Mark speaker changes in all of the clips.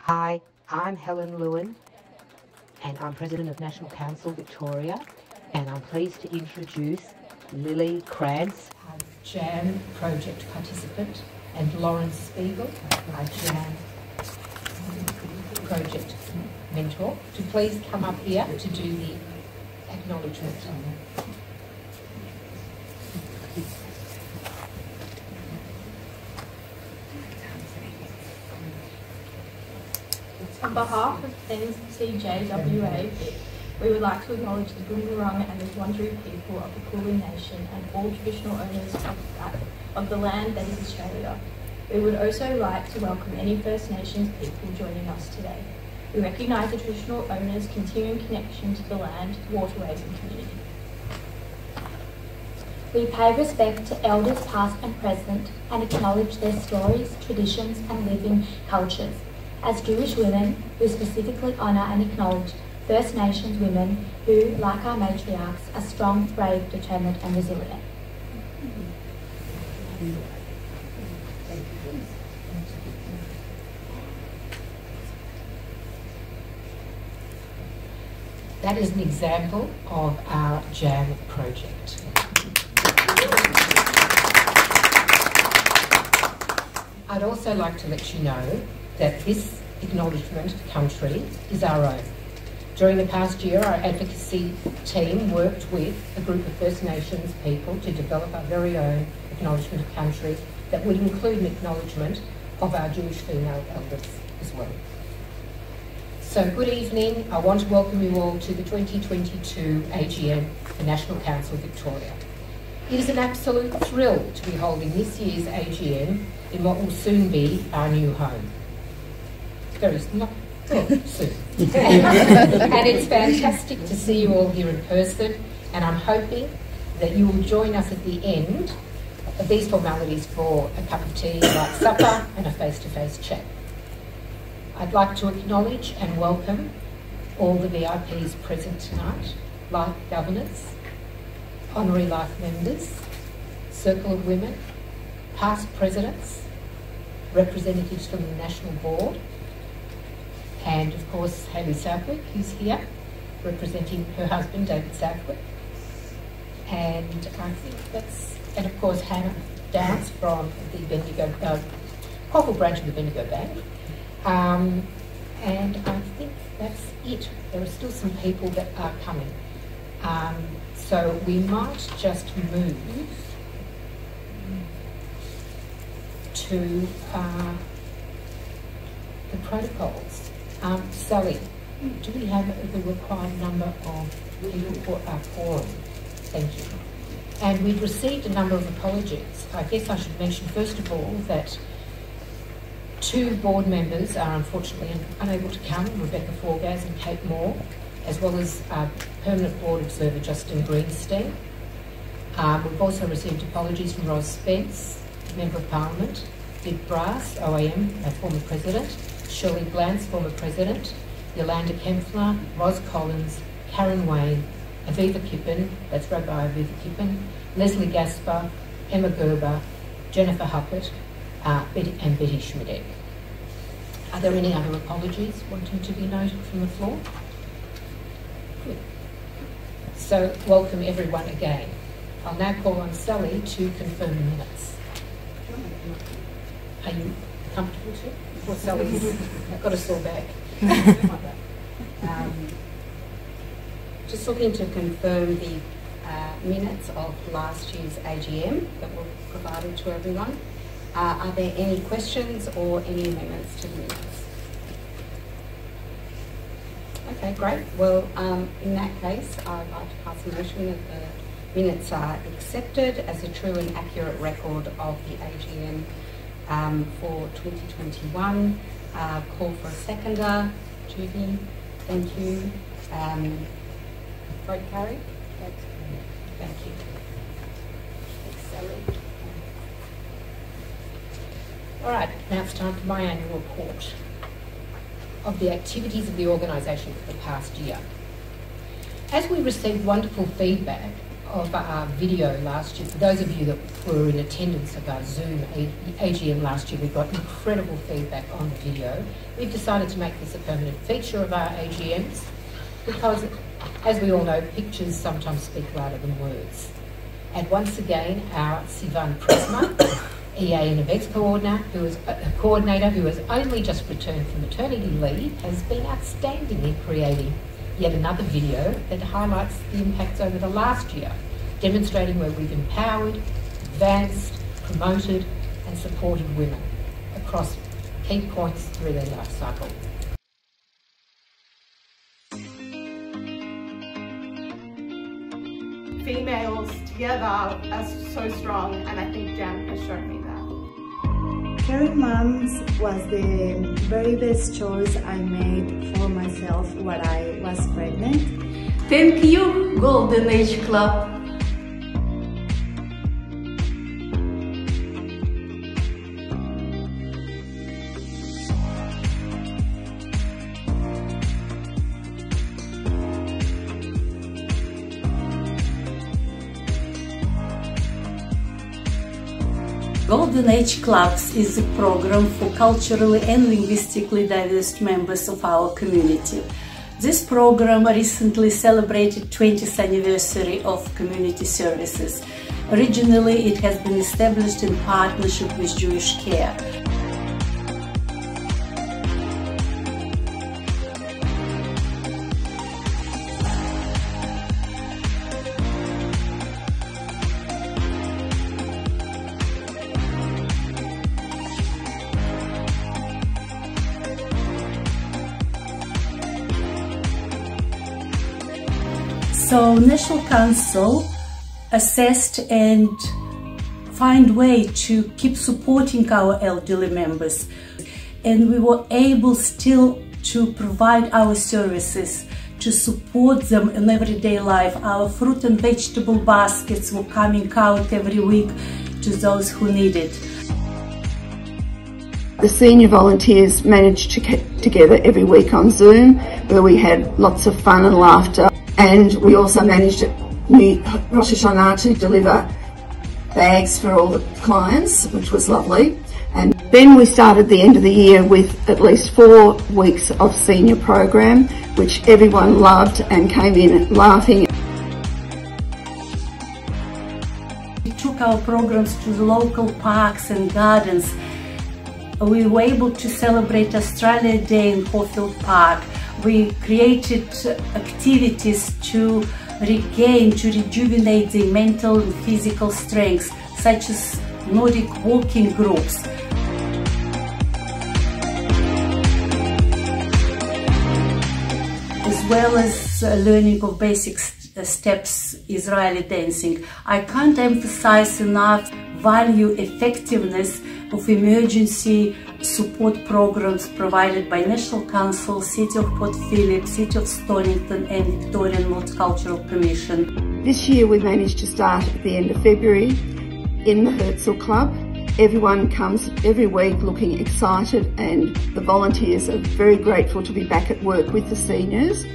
Speaker 1: Hi, I'm Helen Lewin, and I'm President of National Council Victoria, and I'm pleased to introduce Lily Krantz, our JAM project participant, and Lauren Spiegel, our JAM project mentor, to please come up here to do the acknowledgement.
Speaker 2: On behalf of NCJWA Vic, we would like to acknowledge the Boonwurrung and the Wurundjeri people of the Kulin Nation and all traditional owners of the land that is Australia. We would also like to welcome any First Nations people joining us today. We recognise the traditional owners' continuing connection to the land, waterways and community.
Speaker 3: We pay respect to elders past and present and acknowledge their stories, traditions and living cultures. As Jewish women, we specifically honour and acknowledge First Nations women who, like our matriarchs, are strong, brave, determined and resilient.
Speaker 1: That is an example of our JAM project. I'd also like to let you know that this acknowledgement of country is our own. During the past year, our advocacy team worked with a group of First Nations people to develop our very own acknowledgement of country that would include an acknowledgement of our Jewish female elders as well. So good evening. I want to welcome you all to the 2022 AGM for National Council Victoria. It is an absolute thrill to be holding this year's AGM in what will soon be our new home. Very soon. And it's fantastic to see you all here in person, and I'm hoping that you will join us at the end of these formalities for a cup of tea, light supper and a face-to-face chat. I'd like to acknowledge and welcome all the VIPs present tonight, life governors, honorary life members, Circle of Women, past presidents, representatives from the National Board, and of course Hayley Southwick, who's here, representing her husband David Southwick. And I think that's, and of course Hannah Downs from the Bendigo, Cockle branch of the Bendigo Bank. And I think that's it. There are still some people that are coming. So we might just move to the protocols. Sally, do we have the required number of people for our quorum? Thank you. And we've received a number of apologies. I guess I should mention first of all that two board members are unfortunately unable to come, Rebecca Forgaz and Kate Moore, as well as permanent board observer Justin Greenstein. We've also received apologies from Ros Spence, Member of Parliament, Vic Brass, OAM, our former president, Shirley Glantz, former president, Yolanda Kempfler, Ros Collins, Karen Wayne, Aviva Kippen, that's Rabbi Aviva Kippen, Leslie Gaspar, Emma Gerber, Jennifer Huckett, and Betty Schmidek. Are there any other apologies wanting to be noted from the floor? Good. So welcome everyone again. I'll now call on Sally to confirm the minutes. Are you comfortable to? Or Sally's got a sore back.
Speaker 4: Just looking to confirm the minutes of last year's AGM that were provided to everyone. Are there any questions or any amendments to the minutes? Okay, great. Well, in that case, I'd like to pass a motion that the minutes are accepted as a true and accurate record of the AGM for 2021. Call for a seconder. Judy, thank you. Vote carried. Thank you. Thanks, Sally.
Speaker 1: All right, now it's time for my annual report of the activities of the organisation for the past year. As we received wonderful feedback of our video last year. For those of you that were in attendance of our Zoom AGM last year, we got incredible feedback on the video. We've decided to make this a permanent feature of our AGMs because, as we all know, pictures sometimes speak louder than words. And once again, our Sivan Prisma, EA and Events coordinator who has only just returned from maternity leave, has been outstanding in creating yet another video that highlights the impacts over the last year, demonstrating where we've empowered, advanced, promoted and supported women across key points through their life cycle.
Speaker 5: Females together are so strong, and I think Jan has shown me that.
Speaker 6: Caring Moms was the very best choice I made for myself when I was pregnant.
Speaker 7: Thank you, Golden Age Club. Golden Age Clubs is a program for culturally and linguistically diverse members of our community. This program recently celebrated 20th anniversary of community services. Originally, it has been established in partnership with Jewish Care. So National Council assessed and find way to keep supporting our elderly members, and we were able still to provide our services to support them in everyday life. Our fruit and vegetable baskets were coming out every week to those who need it.
Speaker 8: The senior volunteers managed to get together every week on Zoom, where we had lots of fun and laughter. And we also managed at Rosh Hashanah to deliver bags for all the clients, which was lovely. And then we started the end of the year with at least 4 weeks of senior program, which everyone loved and came in laughing.
Speaker 7: We took our programs to the local parks and gardens. We were able to celebrate Australia Day in Caulfield Park. We created activities to rejuvenate the mental and physical strengths, such as Nordic walking groups. As well as learning of basic steps Israeli dancing. I can't emphasize enough value effectiveness of emergency support programs provided by National Council, City of Port Phillip, City of Stonington and Victorian Multicultural Commission.
Speaker 8: This year we managed to start at the end of February in the Herzl Club. Everyone comes every week looking excited, and the volunteers are very grateful to be back at work with the seniors.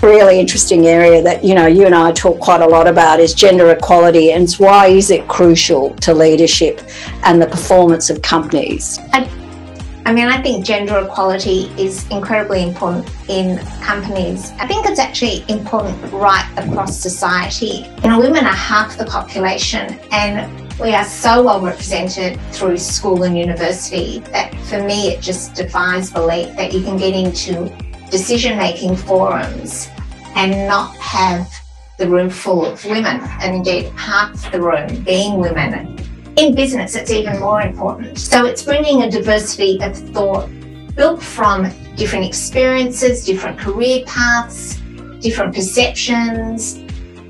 Speaker 9: Really interesting area that you and I talk quite a lot about is gender equality, and why is it crucial to leadership and the performance of companies?
Speaker 10: I think gender equality is incredibly important in companies. I think it's actually important right across society. Women are half the population, and we are so well represented through school and university that for me it just defies belief that you can get into decision-making forums and not have the room full of women, and indeed half the room being women. In business, it's even more important. So it's bringing a diversity of thought built from different experiences, different career paths, different perceptions,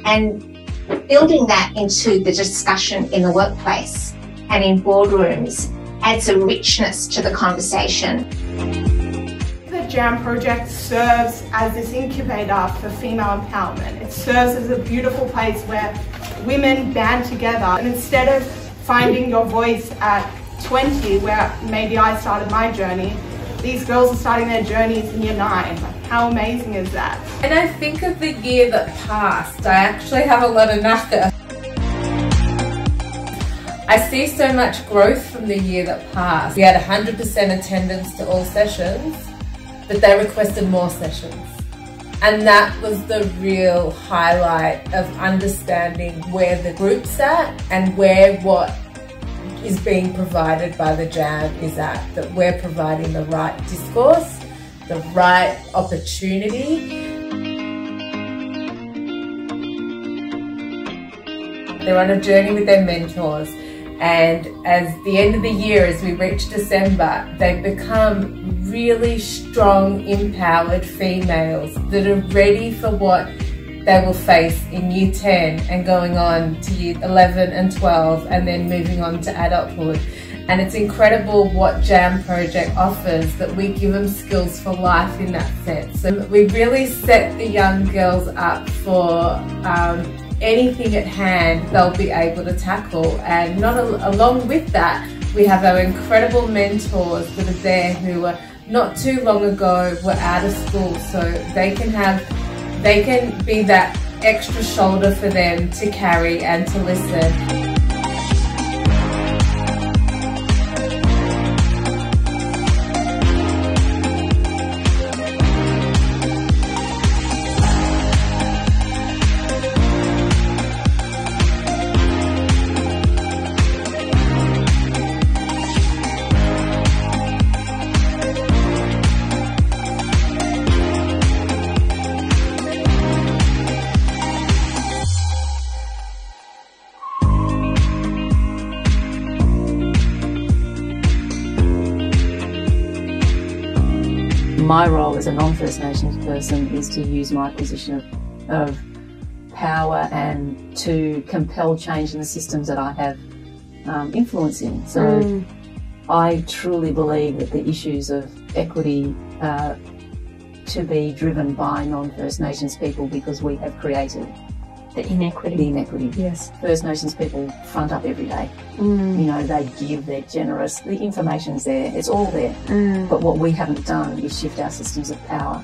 Speaker 10: and building that into the discussion in the workplace and in boardrooms adds a richness to the conversation.
Speaker 5: Jam Project serves as this incubator for female empowerment. It serves as a beautiful place where women band together, and instead of finding your voice at 20, where maybe I started my journey, these girls are starting their journeys in year 9. Like, how amazing is that?
Speaker 11: And I think of the year that passed, I actually have a lot of knacker. I see so much growth from the year that passed. We had 100% attendance to all sessions, but they requested more sessions. And that was the real highlight of understanding where the group's at and where what is being provided by the Jam is at, that we're providing the right discourse, the right opportunity. They're on a journey with their mentors, and as the end of the year, as we reach December, they've become really strong, empowered females that are ready for what they will face in year 10 and going on to year 11 and 12 and then moving on to adulthood. And it's incredible what Jam Project offers, that we give them skills for life in that sense. And we really set the young girls up for anything at hand they'll be able to tackle. And along with that, we have our incredible mentors that are there who are not too long ago were out of school, so they can be that extra shoulder for them to carry and to listen.
Speaker 12: My role as a non-First Nations person is to use my position of power and to compel change in the systems that I have influence in. So I truly believe that the issues of equity are to be driven by non-First Nations people, because we have created
Speaker 13: the inequity.
Speaker 12: The inequity.
Speaker 13: Yes.
Speaker 12: First Nations people front up every day. You know, they give, they're generous. The information's there. It's all there. But what we haven't done is shift our systems of power.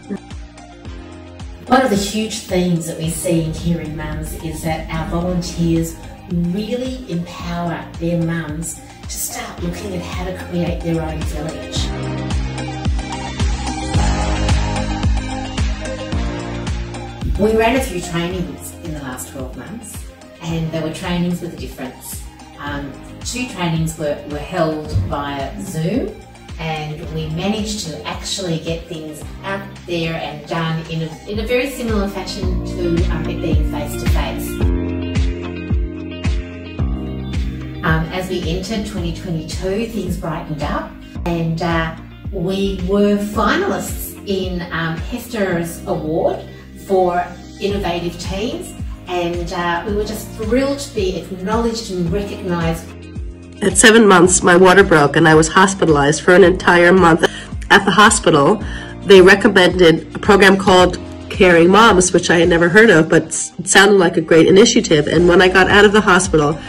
Speaker 14: One of the huge themes that we see in Caring Mums is that our volunteers really empower their mums to start looking at how to create their own village. We ran a few trainings in the last 12 months, and there were trainings with a difference. 2 trainings were held via Zoom, and we managed to actually get things out there and done in a very similar fashion to it being face-to-face. As we entered 2022, things brightened up, and we were finalists in Hester's award for innovative teens, and we were just thrilled to be acknowledged and recognised.
Speaker 15: At 7 months, my water broke and I was hospitalized for an entire month. At the hospital, they recommended a program called Caring Moms, which I had never heard of, but it sounded like a great initiative. And when I got out of the hospital,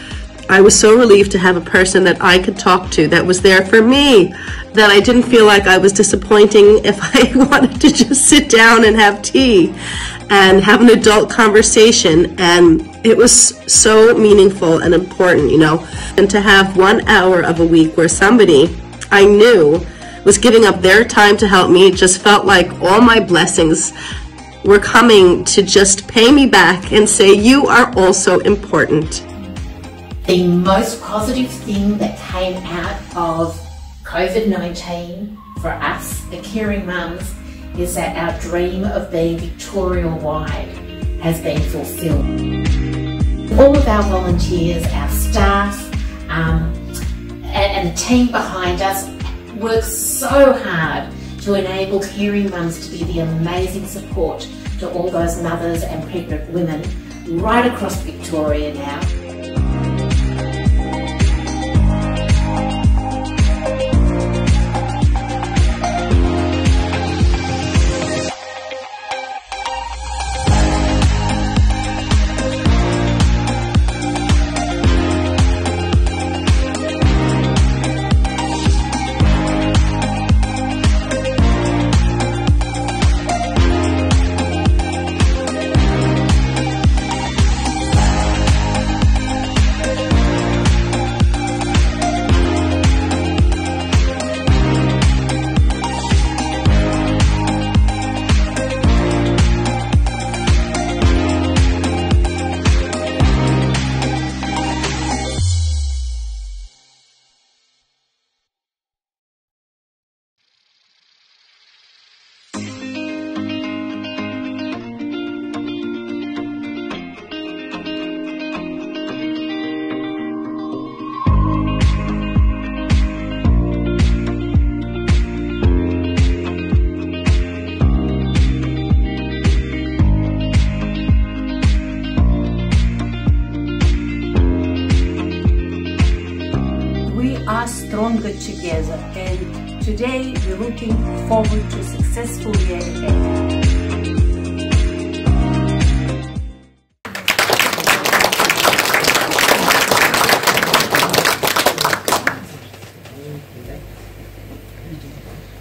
Speaker 15: I was so relieved to have a person that I could talk to that was there for me, that I didn't feel like I was disappointing if I wanted to just sit down and have tea and have an adult conversation. And it was so meaningful and important, you know. And to have 1 hour of a week where somebody I knew was giving up their time to help me, just felt like all my blessings were coming to just pay me back and say, you are also important.
Speaker 14: The most positive thing that came out of COVID-19 for us, the Caring Mums, is that our dream of being Victoria-wide has been fulfilled. All of our volunteers, our staff, and the team behind us work so hard to enable Caring Mums to be the amazing support to all those mothers and pregnant women right across Victoria now.
Speaker 7: are stronger together, and today we're looking forward to a successful year ahead.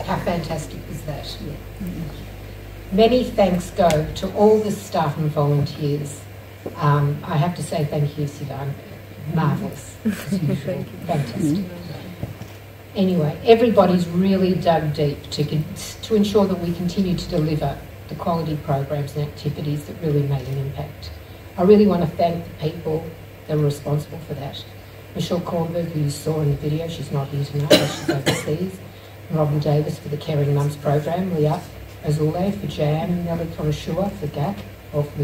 Speaker 1: How fantastic is that? Many thanks go to all the staff and volunteers. I have to say thank you, Sivan. Marvellous, as usual. Fantastic. Anyway, everybody's really dug deep to ensure that we continue to deliver the quality programs and activities that really made an impact. I really want to thank the people that were responsible for that. Michelle Kornberg, who you saw in the video, she's not here tonight, but she's overseas. Robin Davis for the Caring Mums program, Liat Azule for JAM, Nelly Korashua for GAC, or for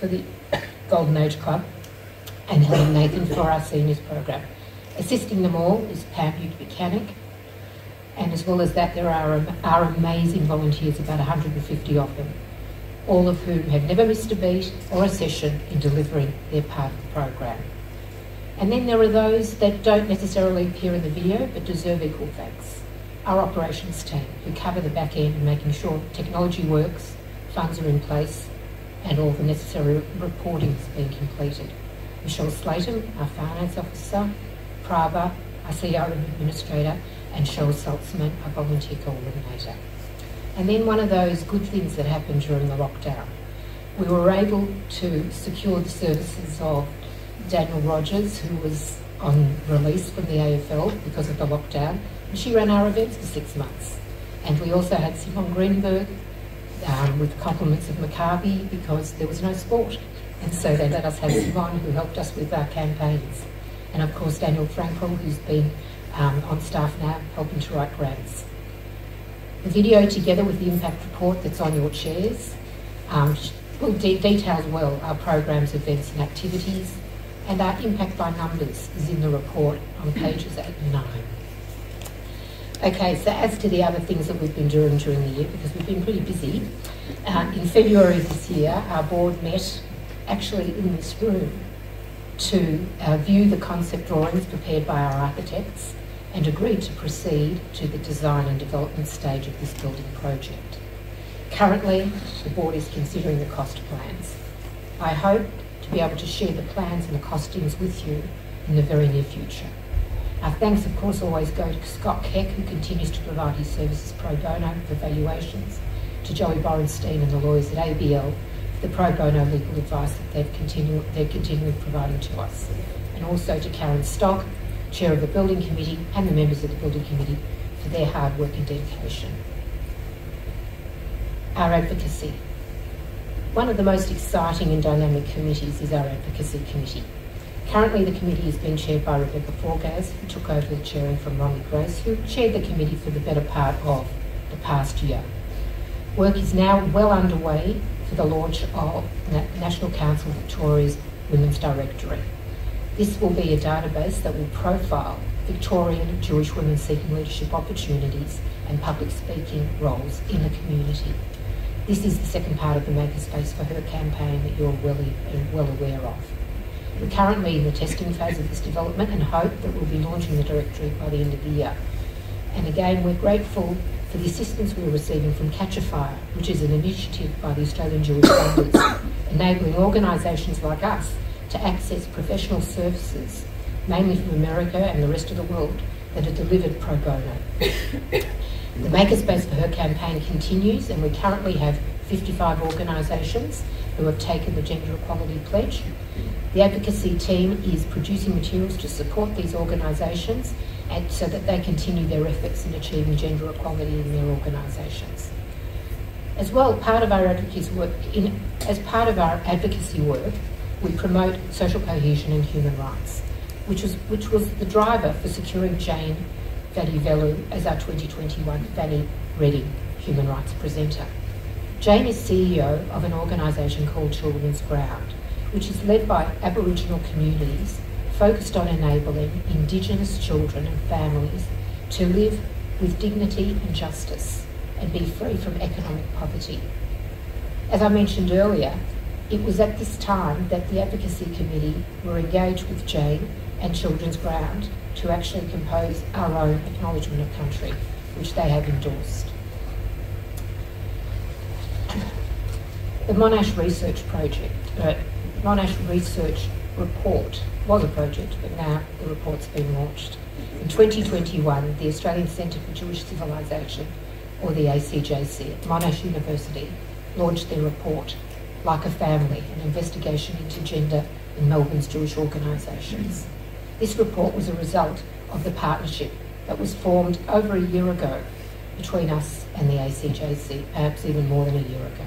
Speaker 1: the Golden Age Club, and Helen Nathan for our seniors program. Assisting them all is Pam Buchanan, and as well as that there are our amazing volunteers, about 150 of them, all of whom have never missed a beat or a session in delivering their part of the program. And then there are those that don't necessarily appear in the video but deserve equal thanks. Our operations team, who cover the back end and making sure technology works, funds are in place, and all the necessary reporting is being completed. Michelle Slayton, our finance officer, Prava, our CRM administrator, and Cheryl Saltzman, our volunteer coordinator. And then one of those good things that happened during the lockdown, we were able to secure the services of Daniel Rogers, who was on release from the AFL because of the lockdown, and she ran our events for 6 months. And we also had Simon Greenberg with compliments of Maccabi because there was no sport. And so they let us have Simon, who helped us with our campaigns. And of course Daniel Frankel, who's been on staff now, helping to write grants. The video, together with the impact report that's on your chairs, details well our programs, events and activities, and our impact by numbers is in the report on pages 8 and 9. Okay, so as to the other things that we've been doing during the year, because we've been pretty busy, in February this year, our board met actually in this room to view the concept drawings prepared by our architects and agreed to proceed to the design and development stage of this building project. Currently, the board is considering the cost plans. I hope to be able to share the plans and the costings with you in the very near future. Our thanks, of course, always go to Scott Keck, who continues to provide his services pro bono for valuations, to Joey Borenstein and the lawyers at ABL for the pro bono legal advice that they're continually providing to us, and also to Karen Stock, Chair of the Building Committee, and the members of the Building Committee for their hard work and dedication. Our advocacy. One of the most exciting and dynamic committees is our Advocacy Committee. Currently the committee is being chaired by Rebecca Forgaz, who took over the chairing from Ronnie Grace, who chaired the committee for the better part of the past year. Work is now well underway for the launch of National Council Victoria's Women's Directory. This will be a database that will profile Victorian Jewish women seeking leadership opportunities and public speaking roles in the community. This is the second part of the Makerspace for Her campaign that you're well aware of. We're currently in the testing phase of this development and hope that we'll be launching the directory by the end of the year. And again, we're grateful for the assistance we're receiving from Catch a Fire, which is an initiative by the Australian Jewish Families, enabling organisations like us to access professional services, mainly from America and the rest of the world, that are delivered pro bono. The Makerspace for Her campaign continues, and we currently have 55 organisations who have taken the Gender Equality Pledge. The advocacy team is producing materials to support these organisations and so that they continue their efforts in achieving gender equality in their organisations. As well, part of our advocacy work, we promote social cohesion and human rights, which was the driver for securing Jane Vallivelu as our 2021 Fanny Reading Human Rights Presenter. Jane is CEO of an organisation called Children's Ground, which is led by Aboriginal communities focused on enabling Indigenous children and families to live with dignity and justice and be free from economic poverty. As I mentioned earlier, It was at this time that the Advocacy Committee were engaged with Jane and Children's Ground to actually compose our own Acknowledgement of Country, which they have endorsed. The Monash Research Project, Monash Research Report was a project, but now the report's been launched. In 2021, the Australian Centre for Jewish Civilisation, or the ACJC, at Monash University, launched their report, Like a Family, an investigation into gender in Melbourne's Jewish organisations. This report was a result of the partnership that was formed over a year ago between us and the ACJC, perhaps even more than a year ago.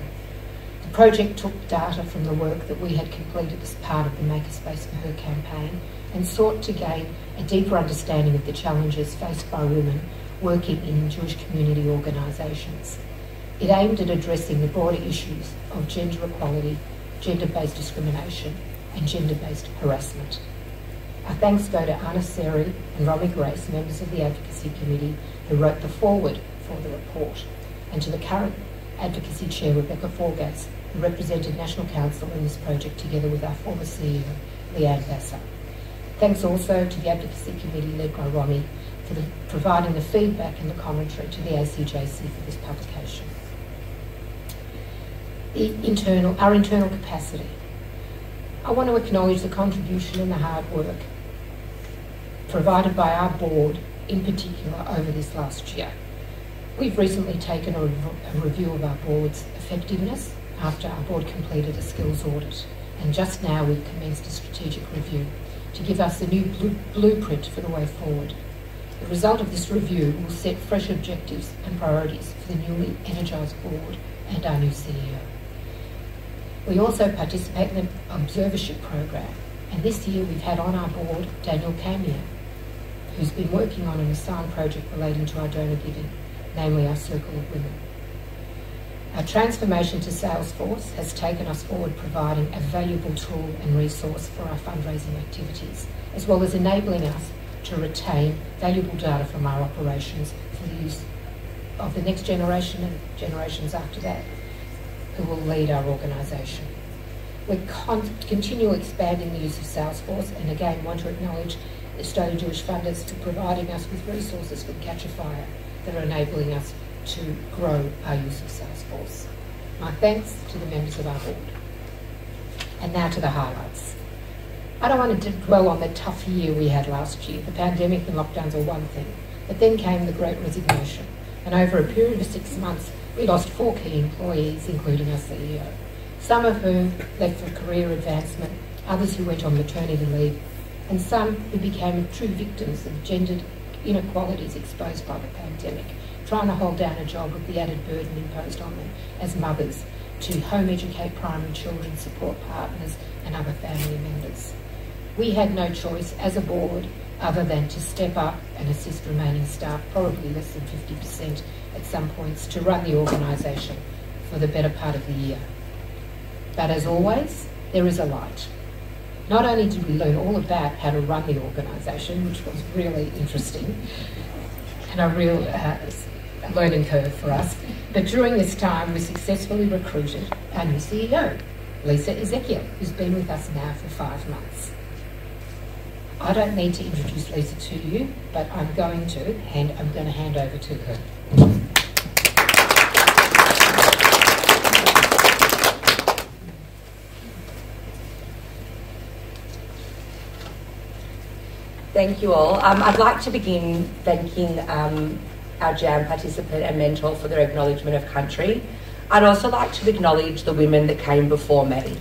Speaker 1: The project took data from the work that we had completed as part of the Makerspace for Her campaign and sought to gain a deeper understanding of the challenges faced by women working in Jewish community organisations. It aimed at addressing the broader issues of gender equality, gender-based discrimination and gender-based harassment. Our thanks go to Anna Seri and Romy Grace, members of the Advocacy Committee who wrote the foreword for the report, and to the current Advocacy Chair, Rebecca Forgas, who represented National Council in this project together with our former CEO, Leanne Vassar. Thanks also to the Advocacy Committee led by Romy for providing the feedback and the commentary to the ACJC for this publication. Our internal capacity. I want to acknowledge the contribution and the hard work provided by our board, in particular, over this last year. We've recently taken a review of our board's effectiveness after our board completed a skills audit, and just now we've commenced a strategic review to give us a new blueprint for the way forward. The result of this review will set fresh objectives and priorities for the newly energised board and our new CEO. We also participate in the observership program, and this year we've had on our board Daniel Camia, who's been working on an assigned project relating to our donor giving, namely our Circle of Women. Our transformation to Salesforce has taken us forward, providing a valuable tool and resource for our fundraising activities, as well as enabling us to retain valuable data from our operations for the use of the next generation and generations after that, who will lead our organisation. We're continually expanding the use of Salesforce, and again want to acknowledge the Australian Jewish funders for providing us with resources from Catch a Fire that are enabling us to grow our use of Salesforce. My thanks to the members of our board. And now to the highlights. I don't want to dwell on the tough year we had last year. The pandemic and lockdowns are one thing, but then came the Great Resignation, and over a period of 6 months, we lost 4 key employees, including our CEO, some of whom left for career advancement, others who went on maternity leave, and some who became true victims of gendered inequalities exposed by the pandemic, trying to hold down a job with the added burden imposed on them as mothers to home educate primary children, support partners and other family members. We had no choice as a board other than to step up and assist remaining staff, probably less than 50% at some points, to run the organisation for the better part of the year. But as always, there is a light. Not only did we learn all about how to run the organisation, which was really interesting and a real learning curve for us, but during this time we successfully recruited our new CEO, Lisa Ezekiel, who's been with us now for 5 months. I don't need to introduce Lisa to you, but I'm going to hand over to her.
Speaker 13: Thank you all. I'd like to begin thanking our JAM participant and mentor for their acknowledgement of country. I'd also like to acknowledge the women that came before me,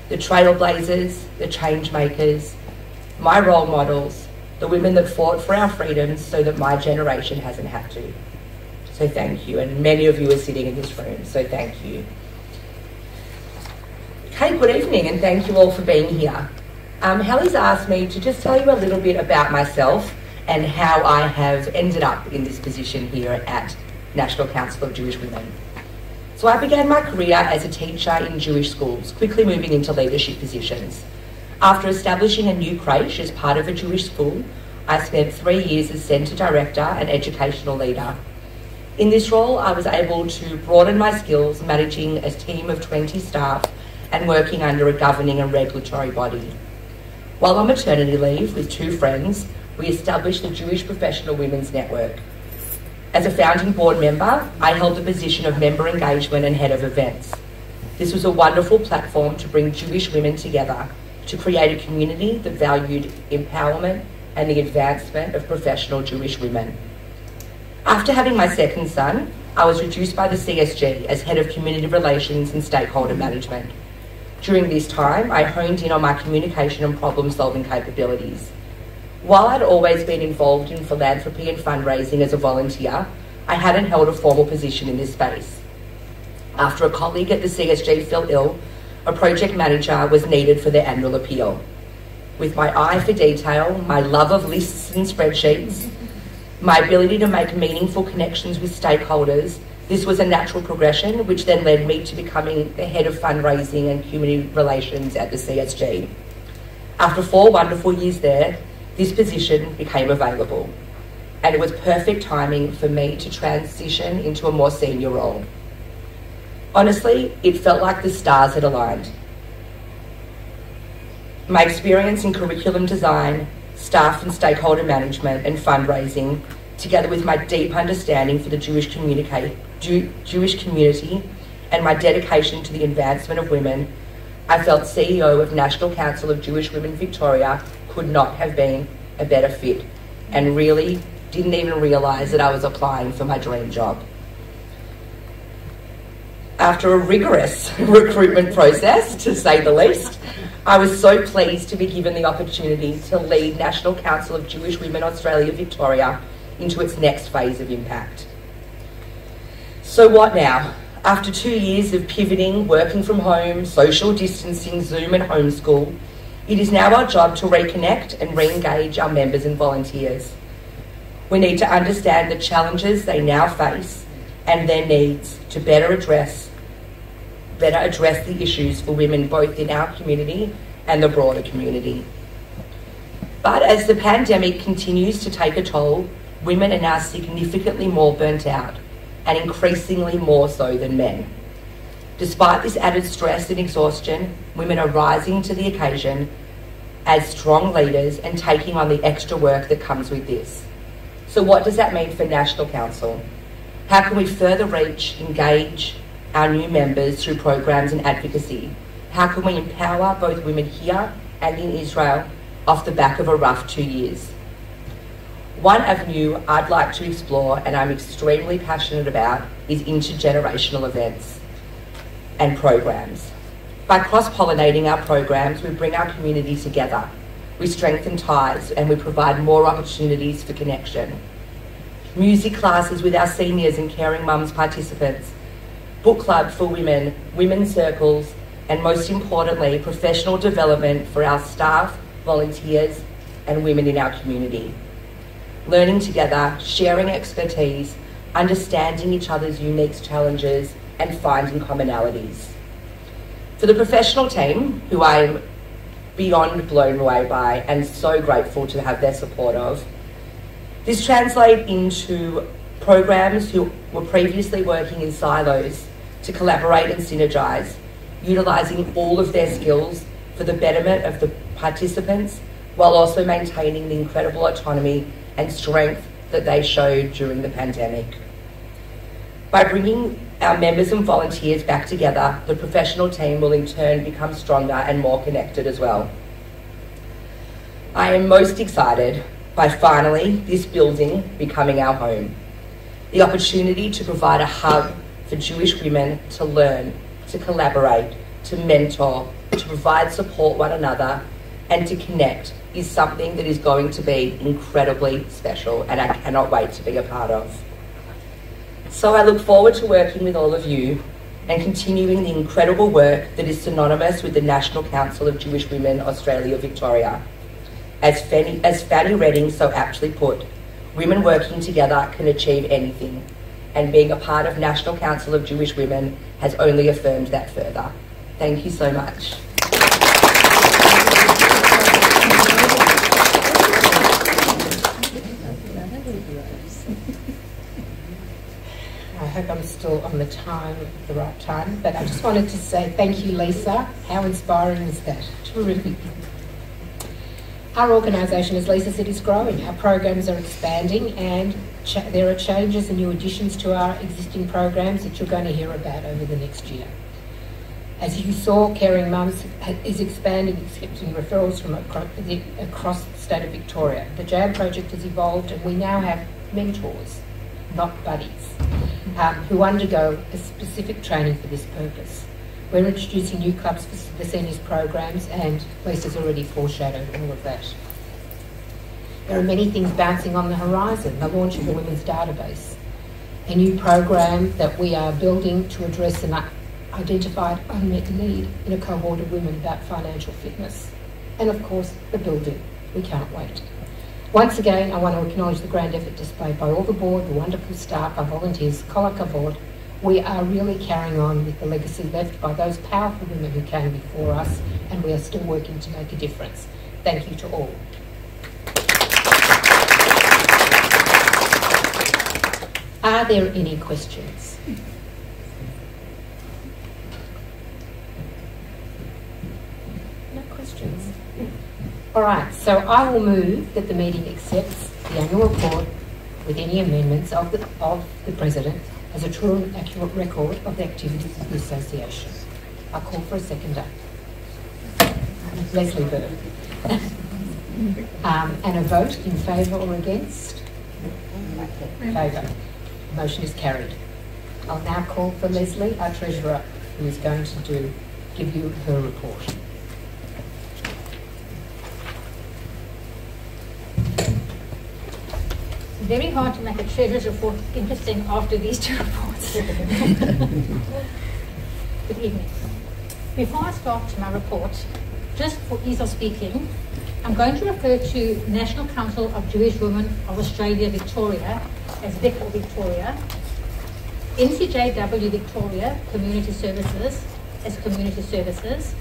Speaker 13: the trailblazers, the change makers, my role models, the women that fought for our freedoms so that my generation hasn't had to. So thank you, and many of you are sitting in this room, so thank you. Okay, good evening, and thank you all for being here. Helly's asked me to just tell you a little bit about myself and how I have ended up in this position here at National Council of Jewish Women. So I began my career as a teacher in Jewish schools, quickly moving into leadership positions. After establishing a new creche as part of a Jewish school, I spent 3 years as centre director and educational leader. In this role, I was able to broaden my skills managing a team of 20 staff and working under a governing and regulatory body. While on maternity leave with 2 friends, we established the Jewish Professional Women's Network. As a founding board member, I held the position of member engagement and head of events. This was a wonderful platform to bring Jewish women together to create a community that valued empowerment and the advancement of professional Jewish women. After having my second son, I was reduced by the CSG as head of community relations and stakeholder management. During this time, I honed in on my communication and problem-solving capabilities. While I'd always been involved in philanthropy and fundraising as a volunteer, I hadn't held a formal position in this space. After a colleague at the CSG fell ill, a project manager was needed for their annual appeal. With my eye for detail, my love of lists and spreadsheets, my ability to make meaningful connections with stakeholders, this was a natural progression, which then led me to becoming the head of fundraising and community relations at the CSG. After 4 wonderful years there, this position became available, and it was perfect timing for me to transition into a more senior role. Honestly, it felt like the stars had aligned. My experience in curriculum design, staff and stakeholder management and fundraising, together with my deep understanding for the Jewish community and my dedication to the advancement of women, I felt CEO of National Council of Jewish Women Victoria could not have been a better fit, and really didn't even realise that I was applying for my dream job. After a rigorous recruitment process, to say the least, I was so pleased to be given the opportunity to lead National Council of Jewish Women Australia Victoria into its next phase of impact. So what now? After 2 years of pivoting, working from home, social distancing, Zoom and homeschool, it is now our job to reconnect and re-engage our members and volunteers. We need to understand the challenges they now face and their needs to better address the issues for women both in our community and the broader community. But as the pandemic continues to take a toll, women are now significantly more burnt out, and increasingly more so than men. Despite this added stress and exhaustion, women are rising to the occasion as strong leaders and taking on the extra work that comes with this. So what does that mean for National Council? How can we further reach, engage our new members through programs and advocacy? How can we empower both women here and in Israel off the back of a rough 2 years? One avenue I'd like to explore, and I'm extremely passionate about, is intergenerational events and programs. By cross-pollinating our programs, we bring our community together. We strengthen ties and we provide more opportunities for connection. Music classes with our seniors and caring mums participants, book club for women, women's circles, and most importantly, professional development for our staff, volunteers, and women in our community. Learning together, sharing expertise, understanding each other's unique challenges, and finding commonalities. For the professional team, who I'm beyond blown away by and so grateful to have their support of, this translates into programs who were previously working in silos to collaborate and synergise, utilising all of their skills for the betterment of the participants, while also maintaining the incredible autonomy and strength that they showed during the pandemic. By bringing our members and volunteers back together, the professional team will in turn become stronger and more connected as well. I am most excited by finally this building becoming our home. The opportunity to provide a hub for Jewish women to learn, to collaborate, to mentor, to provide support one another, and to connect is something that is going to be incredibly special, and I cannot wait to be a part of. So I look forward to working with all of you and continuing the incredible work that is synonymous with the National Council of Jewish Women Australia Victoria. As Fanny Redding so aptly put, women working together can achieve anything, and being a part of National Council of Jewish Women has only affirmed that further. Thank you so much.
Speaker 1: I hope I'm still on the right time, but I just wanted to say thank you, Lisa. How inspiring is that? Terrific. Our organisation, as Lisa said, is growing. Our programs are expanding, and there are changes and new additions to our existing programs that you're going to hear about over the next year. As you saw, Caring Mums is expanding, accepting referrals from across the state of Victoria. The JAB project has evolved, and we now have mentors, not buddies, who undergo a specific training for this purpose. We're introducing new clubs for the seniors programs, and Lisa's already foreshadowed all of that. There are many things bouncing on the horizon. The launch of the Women's Database, a new program that we are building to address an identified unmet need in a cohort of women about financial fitness. And of course, the building. We can't wait. Once again, I want to acknowledge the grand effort displayed by all the board, the wonderful staff, our volunteers, Kola Kavod. We are really carrying on with the legacy left by those powerful women who came before us, and we are still working to make a difference. Thank you to all. Are there any questions? No questions. All right, so I will move that the meeting accepts the annual report with any amendments of the President as a true and accurate record of the activities of the Association. I'll call for a seconder. Leslie Bird. And a vote in favour or against? Favour. Motion is carried. I'll now call for Leslie, our Treasurer, who is going to give you her report.
Speaker 16: Very hard to make a treasurer's report interesting after these two reports. Good evening. Before I start my report, just for ease of speaking, I'm going to refer to National Council of Jewish Women of Australia, Victoria, as Vic or Victoria, NCJWA Victoria Community Services as Community Services,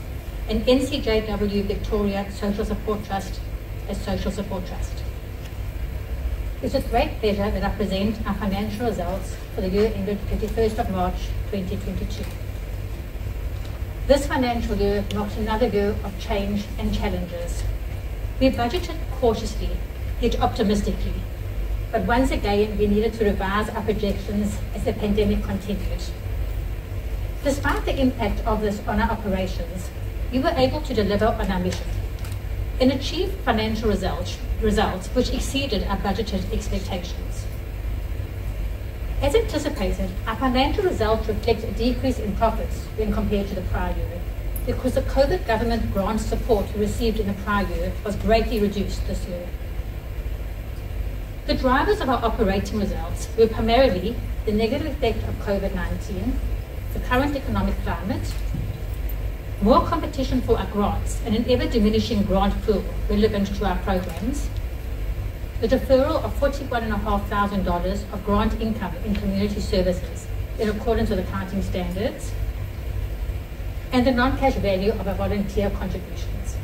Speaker 16: and NCJWA Victoria Social Support Trust as Social Support Trust. It's with great pleasure that I present our financial results for the year ended 31st of March 2022. This financial year marks another year of change and challenges. We budgeted cautiously, yet optimistically, but once again we needed to revise our projections as the pandemic continued. Despite the impact of this on our operations, we were able to deliver on our mission and achieve financial results which exceeded our budgeted expectations. As anticipated, our financial results reflect a decrease in profits when compared to the prior year, because the COVID government grant support we received in the prior year was greatly reduced this year. The drivers of our operating results were primarily the negative effect of COVID-19, the current economic climate, more competition for our grants and an ever-diminishing grant pool relevant to our programs, the deferral of $41,500 of grant income in community services in accordance with accounting standards, and the non-cash value of our volunteer contributions.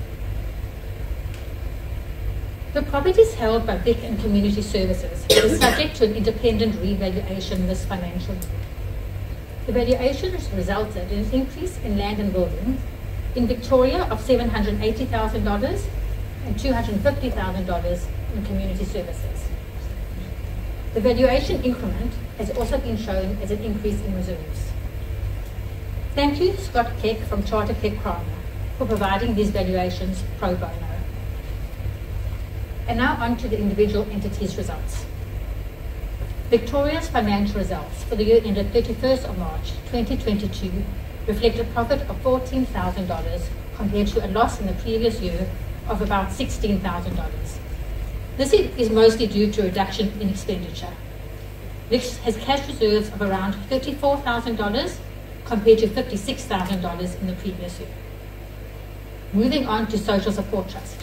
Speaker 16: The properties held by Vic and Community Services were subject to an independent revaluation this financial year. The valuations resulted in an increase in land and buildings in Victoria of $780,000 and $250,000 in community services. The valuation increment has also been shown as an increase in reserves. Thank you, Scott Keck from Charter Keck Kramer, for providing these valuations pro bono. And now on to the individual entities' results. Victoria's financial results for the year ended 31st of March 2022 reflect a profit of $14,000 compared to a loss in the previous year of about $16,000. This is mostly due to a reduction in expenditure. This has cash reserves of around $34,000 compared to $56,000 in the previous year. Moving on to Social Support Trust.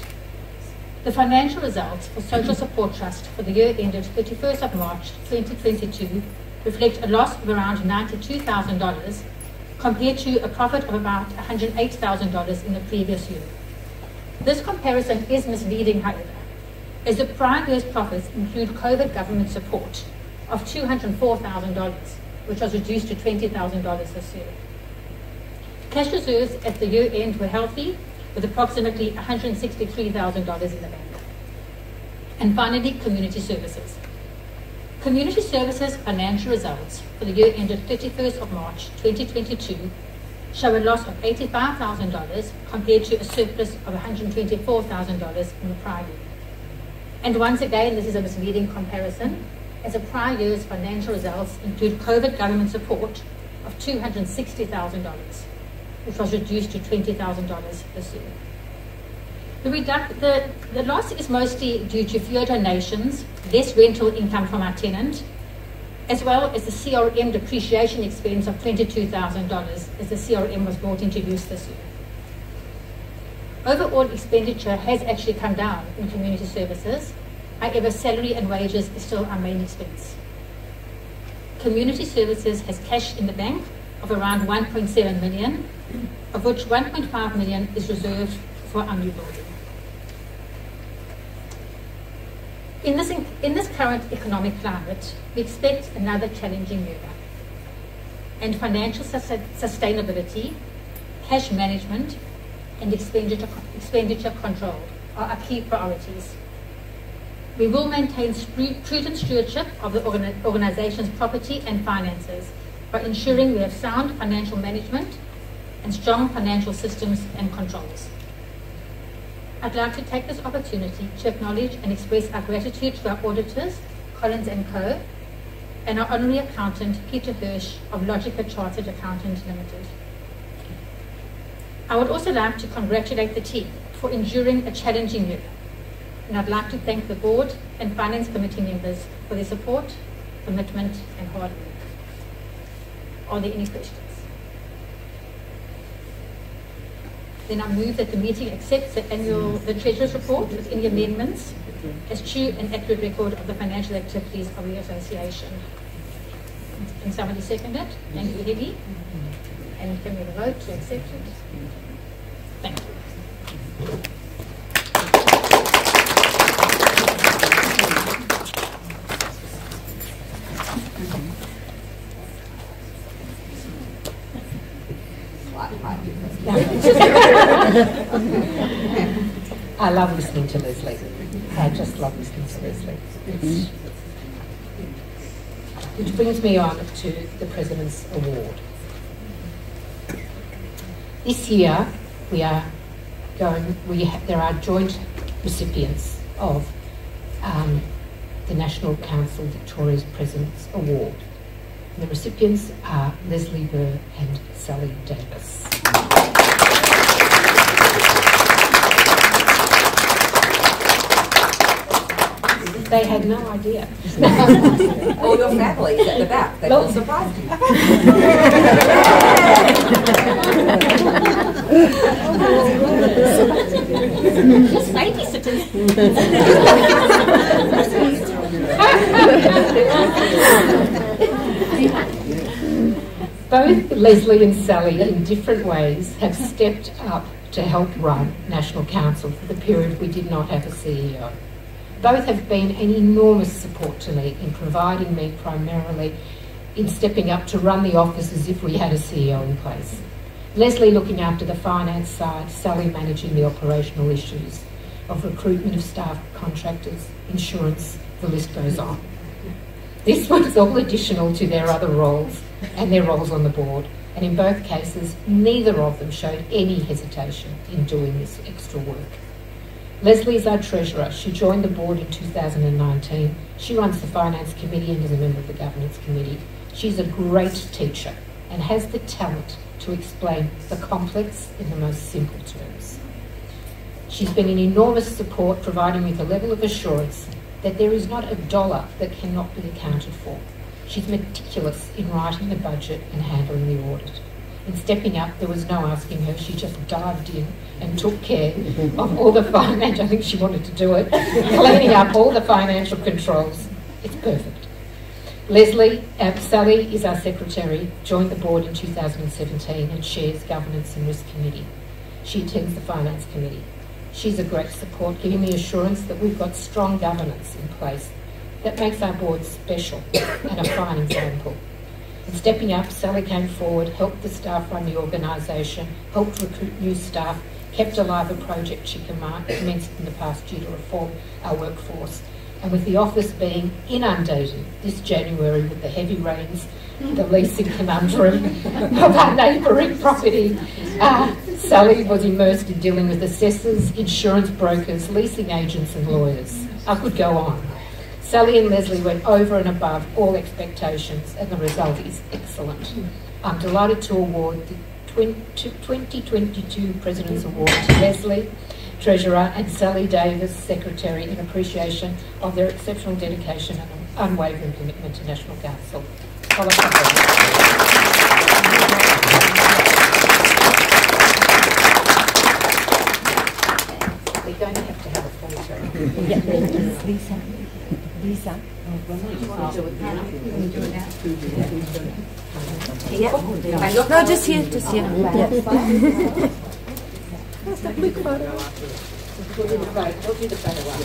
Speaker 16: The financial results for Social Support Trust for the year ended 31st of March 2022 reflect a loss of around $92,000 compared to a profit of about $108,000 in the previous year. This comparison is misleading, however, as the prior year's profits include COVID government support of $204,000, which was reduced to $20,000 this year. Cash reserves at the year end were healthy, with approximately $163,000 in the bank. And finally, community services. Community services financial results for the year ended 31st of March 2022 show a loss of $85,000 compared to a surplus of $124,000 in the prior year. And once again, this is a misleading comparison, as the prior year's financial results include COVID government support of $260,000, which was reduced to $20,000 this year. The loss is mostly due to fewer donations, less rental income from our tenant, as well as the CRM depreciation expense of $22,000 as the CRM was brought into use this year. Overall expenditure has actually come down in community services. However, salary and wages is still our main expense. Community services has cash in the bank of around 1.7 million, of which 1.5 million is reserved for our new building. In this current economic climate, we expect another challenging year. And financial sustainability, cash management, and expenditure control are our key priorities. We will maintain prudent stewardship of the organisation's property and finances by ensuring we have sound financial management and strong financial systems and controls. I'd like to take this opportunity to acknowledge and express our gratitude to our auditors, Collins & Co, and our honorary accountant, Peter Hirsch of Logica Chartered Accountants Limited. I would also like to congratulate the team for enduring a challenging year, and I'd like to thank the board and finance committee members for their support, commitment, and hard work. Are there any questions? Then I move that the meeting accepts the Treasurer's report with any amendments as true and accurate record of the financial activities of the Association. Can somebody second it? Thank you, Hedy. And can we have a vote to accept it? Thank you.
Speaker 1: I love listening to Leslie. I just love listening to Leslie. Which brings me on to the President's Award. This year there are joint recipients of the National Council Victoria's President's Award. And the recipients are Leslie Burr and Sally Davis. They had no idea.
Speaker 13: All your family is at the back. They all surprised you.
Speaker 16: Just babysitters.
Speaker 1: Both Leslie and Sally, in different ways, have stepped up to help run National Council for the period we did not have a CEO. Both have been an enormous support to me in providing me primarily in stepping up to run the office as if we had a CEO in place. Leslie looking after the finance side, Sally managing the operational issues of recruitment of staff, contractors, insurance, the list goes on. This was all additional to their other roles and their roles on the board, and in both cases, neither of them showed any hesitation in doing this extra work. Leslie is our Treasurer. She joined the board in 2019. She runs the Finance Committee and is a member of the Governance Committee. She's a great teacher and has the talent to explain the complex in the most simple terms. She's been an enormous support, providing me with a level of assurance that there is not a dollar that cannot be accounted for. She's meticulous in writing the budget and handling the audit. In stepping up, there was no asking her. She just dived in and took care of all the financial, I think she wanted to do it, cleaning up all the financial controls. It's perfect. Sally is our Secretary, joined the board in 2017 and chairs Governance and Risk Committee. She attends the Finance Committee. She's a great support, giving me assurance that we've got strong governance in place that makes our board special and a fine example. And stepping up, Sally came forward, helped the staff run the organisation, helped recruit new staff, kept alive a project she commenced in the past due to reform our workforce. And with the office being inundated this January with the heavy rains, the leasing conundrum of our neighbouring property, Sally was immersed in dealing with assessors, insurance brokers, leasing agents and lawyers. I could go on. Sally and Leslie went over and above all expectations and the result is excellent. I'm delighted to award the 2022 President's Award to Leslie, Treasurer, and Sally Davis, Secretary, in appreciation of their exceptional dedication and unwavering commitment to National Council. We're going to have to have a photo. Lisa.
Speaker 17: No, just here, just here.
Speaker 1: Just a quick photo. We'll do the photo up.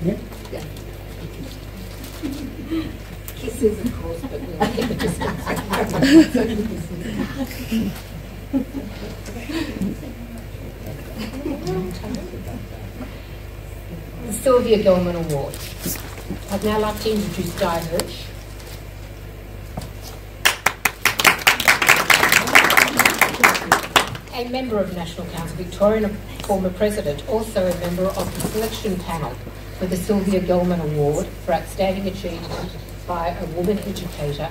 Speaker 1: Yeah. Kisses, of course, but we'll keep a distance. The Sylvia Gelman Award. I'd now like to introduce Di Hirsch. A member of National Council Victoria and a former president, also a member of the selection panel for the Sylvia Gelman Award for outstanding achievement by a woman educator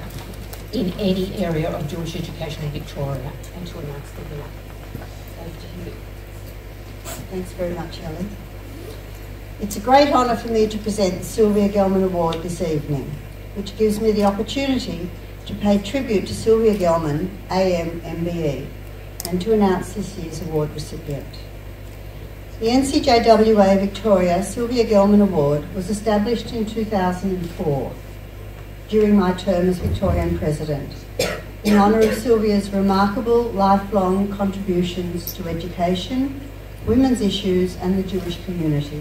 Speaker 1: in any area of Jewish education in Victoria, and to announce the winner. Over to you.
Speaker 18: Thanks very much, Helen. It's a great honour for me to present the Sylvia Gelman Award this evening, which gives me the opportunity to pay tribute to Sylvia Gelman, AM MBE, and to announce this year's award recipient. The NCJWA Victoria Sylvia Gelman Award was established in 2004 during my term as Victorian President in honour of Sylvia's remarkable lifelong contributions to education, women's issues and the Jewish community.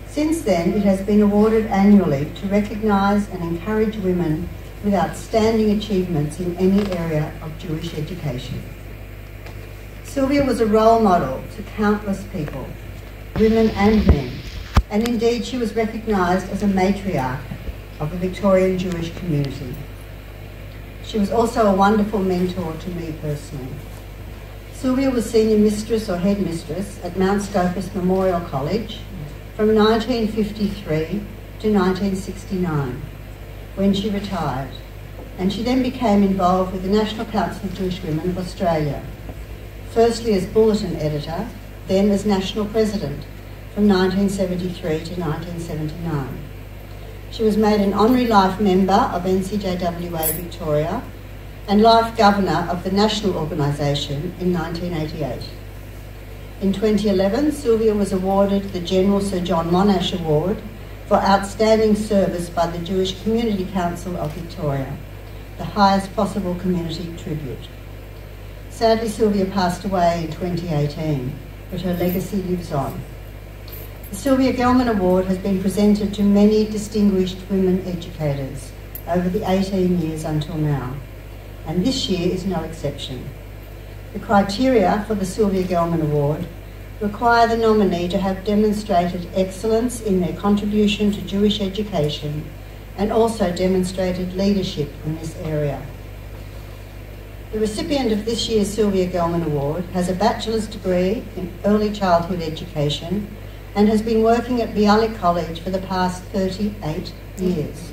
Speaker 18: Since then, it has been awarded annually to recognise and encourage women with outstanding achievements in any area of Jewish education. Sylvia was a role model to countless people, women and men, and indeed she was recognised as a matriarch of the Victorian Jewish community. She was also a wonderful mentor to me personally. Sylvia was senior mistress or headmistress at Mount Scopus Memorial College from 1953 to 1969, when she retired, and she then became involved with the National Council of Jewish Women of Australia, firstly as bulletin editor, then as national president from 1973 to 1979. She was made an honorary life member of NCJWA Victoria and life governor of the national organisation in 1988. In 2011, Sylvia was awarded the General Sir John Monash Award for outstanding service by the Jewish Community Council of Victoria, the highest possible community tribute. Sadly, Sylvia passed away in 2018, but her legacy lives on. The Sylvia Gelman Award has been presented to many distinguished women educators over the 18 years until now, and this year is no exception. The criteria for the Sylvia Gelman Award require the nominee to have demonstrated excellence in their contribution to Jewish education and also demonstrated leadership in this area. The recipient of this year's Sylvia Gelman Award has a bachelor's degree in early childhood education and has been working at Bialik College for the past 38 years.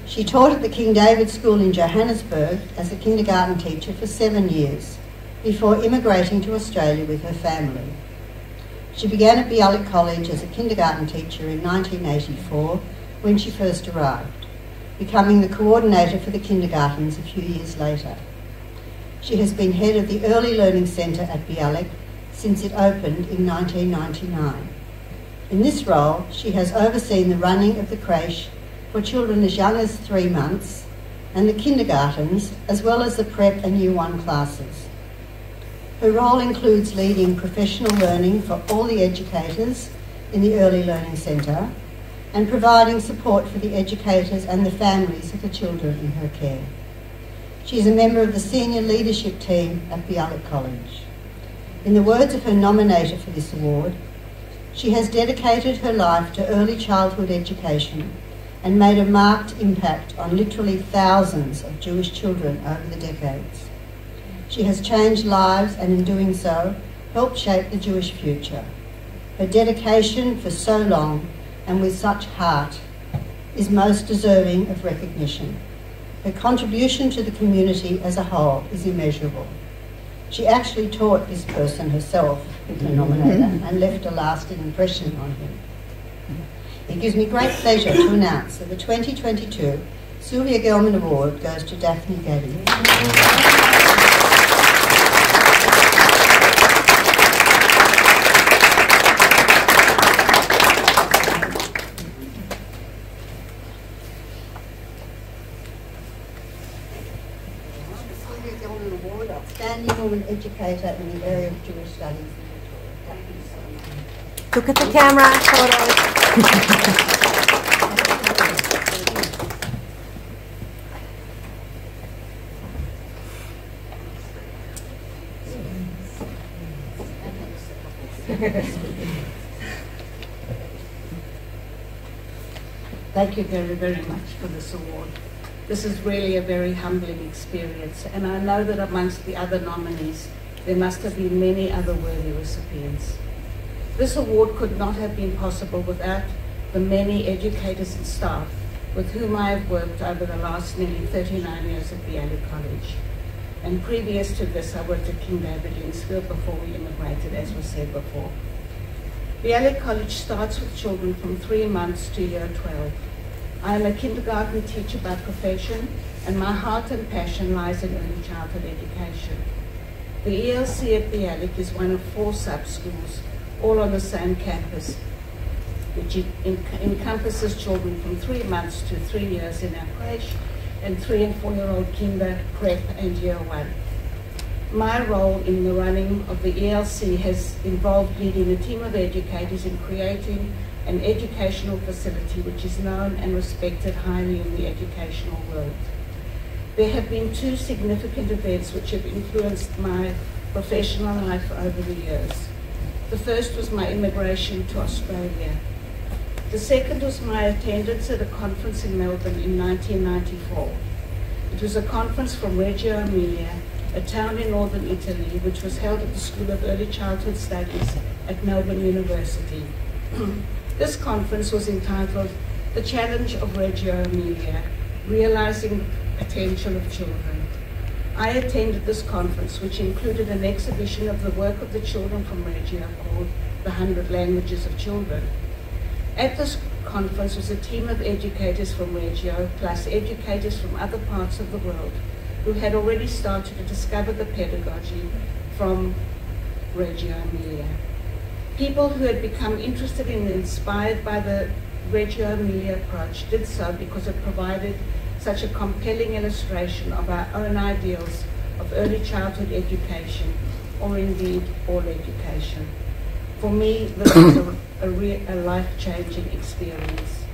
Speaker 18: She taught at the King David School in Johannesburg as a kindergarten teacher for 7 years, before immigrating to Australia with her family. She began at Bialik College as a kindergarten teacher in 1984 when she first arrived, becoming the coordinator for the kindergartens a few years later. She has been head of the Early Learning Centre at Bialik since it opened in 1999. In this role, she has overseen the running of the creche for children as young as 3 months and the kindergartens, as well as the prep and Year 1 classes. Her role includes leading professional learning for all the educators in the Early Learning Centre and providing support for the educators and the families of the children in her care. She is a member of the senior leadership team at Bialik College. In the words of her nominator for this award, she has dedicated her life to early childhood education and made a marked impact on literally thousands of Jewish children over the decades. She has changed lives and in doing so, helped shape the Jewish future. Her dedication for so long and with such heart is most deserving of recognition. Her contribution to the community as a whole is immeasurable. She actually taught this person herself, the nominator, and left a lasting impression on him. It gives me great pleasure to announce that the 2022 Sylvia Gelman Award goes to Daphne Gaddy. Outstanding woman educator in the area of Jewish studies in Victoria.
Speaker 17: Look at the camera,
Speaker 7: Thank you very, very much for this award. This is really a very humbling experience, and I know that amongst the other nominees, there must have been many other worthy recipients. This award could not have been possible without the many educators and staff with whom I have worked over the last nearly 39 years at Bialik College. And previous to this, I worked at King David Linksfield before we immigrated, as was said before. Bialik College starts with children from 3 months to year 12. I am a kindergarten teacher by profession, and my heart and passion lies in early childhood education. The ELC at Bialik is one of 4 sub-schools, all on the same campus, which encompasses children from 3 months to 3 years in our creche, and 3 and 4-year-old kinder, prep, and year 1. My role in the running of the ELC has involved leading a team of educators in creating an educational facility which is known and respected highly in the educational world. There have been 2 significant events which have influenced my professional life over the years. The first was my immigration to Australia. The second was my attendance at a conference in Melbourne in 1994. It was a conference from Reggio Emilia, a town in northern Italy, which was held at the School of Early Childhood Studies at Melbourne University. This conference was entitled The Challenge of Reggio Emilia, Realizing the Potential of Children. I attended this conference, which included an exhibition of the work of the children from Reggio called The 100 Languages of Children. At this conference was a team of educators from Reggio, plus educators from other parts of the world, who had already started to discover the pedagogy from Reggio Emilia. People who had become interested and inspired by the Reggio Emilia approach did so because it provided such a compelling illustration of our own ideals of early childhood education, or indeed all education. For me, this was a life-changing experience.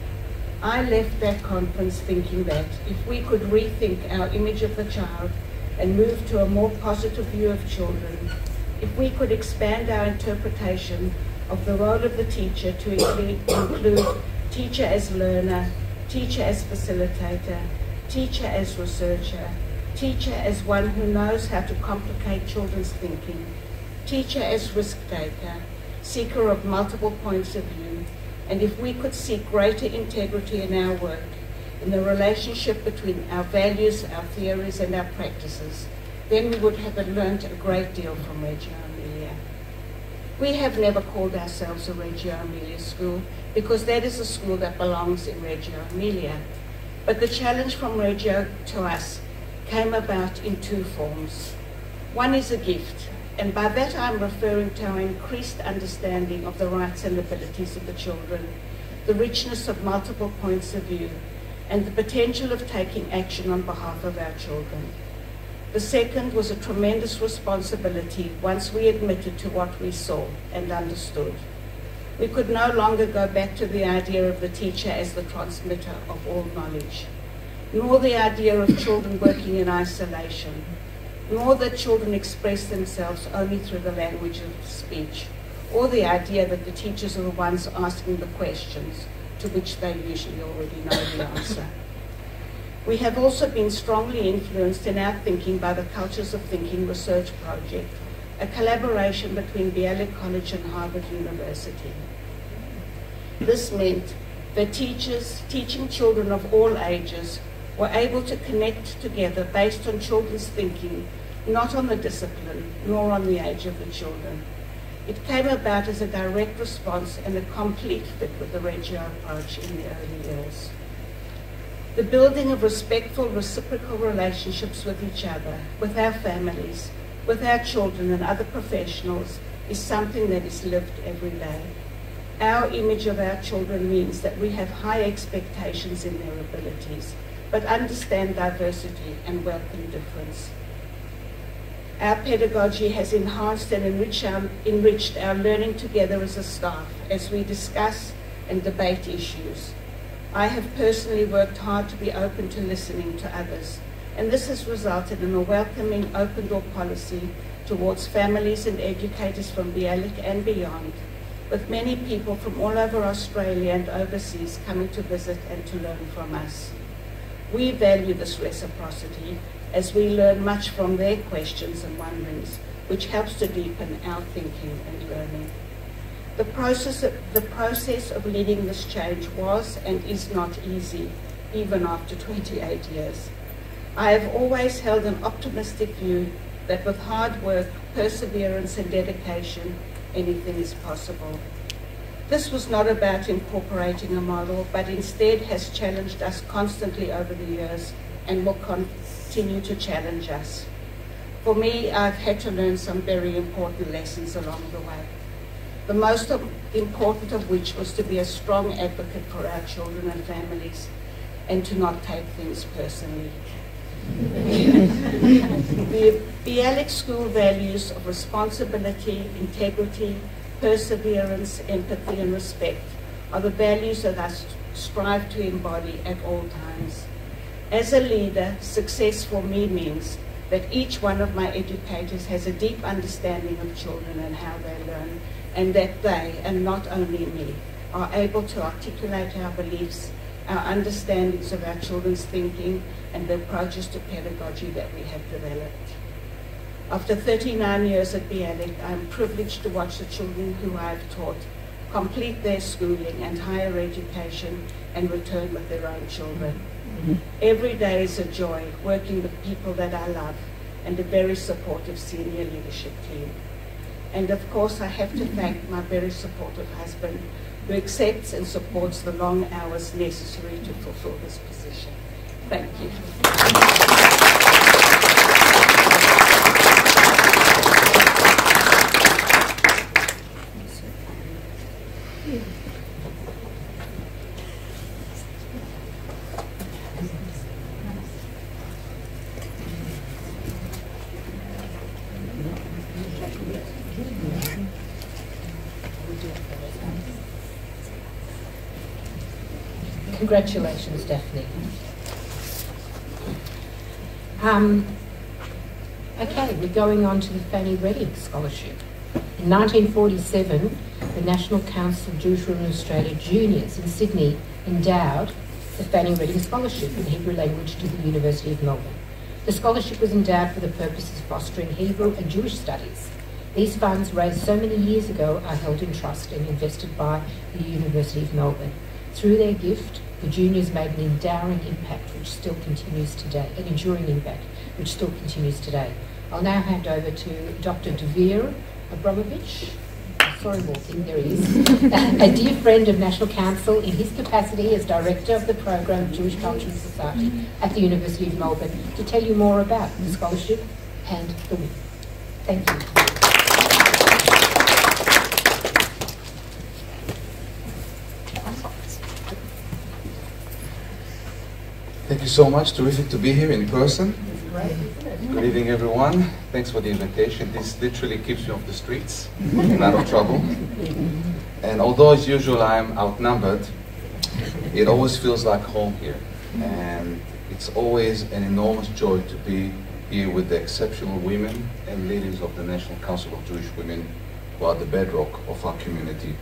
Speaker 7: I left that conference thinking that if we could rethink our image of the child and move to a more positive view of children, if we could expand our interpretation of the role of the teacher to include teacher as learner, teacher as facilitator, teacher as researcher, teacher as one who knows how to complicate children's thinking, teacher as risk taker, seeker of multiple points of view, and if we could seek greater integrity in our work, in the relationship between our values, our theories, and our practices, then we would have learned a great deal from Reggio Emilia. We have never called ourselves a Reggio Emilia school because that is a school that belongs in Reggio Emilia. But the challenge from Reggio to us came about in 2 forms. One is a gift, and by that I'm referring to our increased understanding of the rights and abilities of the children, the richness of multiple points of view, and the potential of taking action on behalf of our children. The second was a tremendous responsibility once we admitted to what we saw and understood.
Speaker 19: We could no longer go back to the idea of the teacher as the transmitter of all knowledge, nor the idea of children working in isolation, nor that children express themselves only through the language of speech, or the idea that the teachers are the ones asking the questions to which they usually already know the answer. We have also been strongly influenced in our thinking by the Cultures of Thinking Research Project, a collaboration between Bialik College and Harvard University. This meant that teachers teaching children of all ages were able to connect together based on children's thinking, not on the discipline, nor on the age of the children. It came about as a direct response and a complete fit with the Reggio approach in the early years. The building of respectful, reciprocal relationships with each other, with our families, with our children and other professionals is something that is lived every day. Our image of our children means that we have high expectations in their abilities, but understand diversity and welcome difference. Our pedagogy has enhanced and enriched our learning together as a staff as we discuss and debate issues. I have personally worked hard to be open to listening to others, and this has resulted in a welcoming open door policy towards families and educators from Bialik and beyond, with many people from all over Australia and overseas coming to visit and to learn from us. We value this reciprocity as we learn much from their questions and wonderings, which helps to deepen our thinking and learning. The process of leading this change was and is not easy, even after 28 years. I have always held an optimistic view that with hard work, perseverance and dedication, anything is possible. This was not about incorporating a model, but instead has challenged us constantly over the years and will continue to challenge us. For me, I've had to learn some very important lessons along the way. The most important of which was to be a strong advocate for our children and families and to not take things personally. The Bialik School values of responsibility, integrity, perseverance, empathy and respect are the values that I strive to embody at all times. As a leader, success for me means that each one of my educators has a deep understanding of children and how they learn, and that they, and not only me, are able to articulate our beliefs, our understandings of our children's thinking, and the approaches to pedagogy that we have developed. After 39 years at Bialik, I am privileged to watch the children who I have taught complete their schooling and higher education and return with their own children. Every day is a joy working with people that I love and a very supportive senior leadership team. And of course, I have to thank my very supportive husband who accepts and supports the long hours necessary to fulfill this position. Thank you.
Speaker 1: Congratulations, Daphne. Okay, we're going on to the Fanny Redding Scholarship. In 1947, the National Council of Jewish Women in Australia Juniors in Sydney endowed the Fanny Redding Scholarship in Hebrew language to the University of Melbourne. The scholarship was endowed for the purposes of fostering Hebrew and Jewish studies. These funds, raised so many years ago, are held in trust and invested by the University of Melbourne. Through their gift, the juniors made an enduring impact which still continues today, an enduring impact which still continues today. I'll now hand over to Dr. Dvir Abramovich. Sorry, walking, there he is. A dear friend of National Council in his capacity as Director of the Program of Jewish Culture and Society at the University of Melbourne to tell you more about the scholarship and the win. Thank you.
Speaker 20: Thank you so much. Terrific to be here in person. Good evening, everyone. Thanks for the invitation. This literally keeps me off the streets and out of trouble. And although as usual I'm outnumbered, it always feels like home here. And it's always an enormous joy to be here with the exceptional women and leaders of the National Council of Jewish Women, who are the bedrock of our community.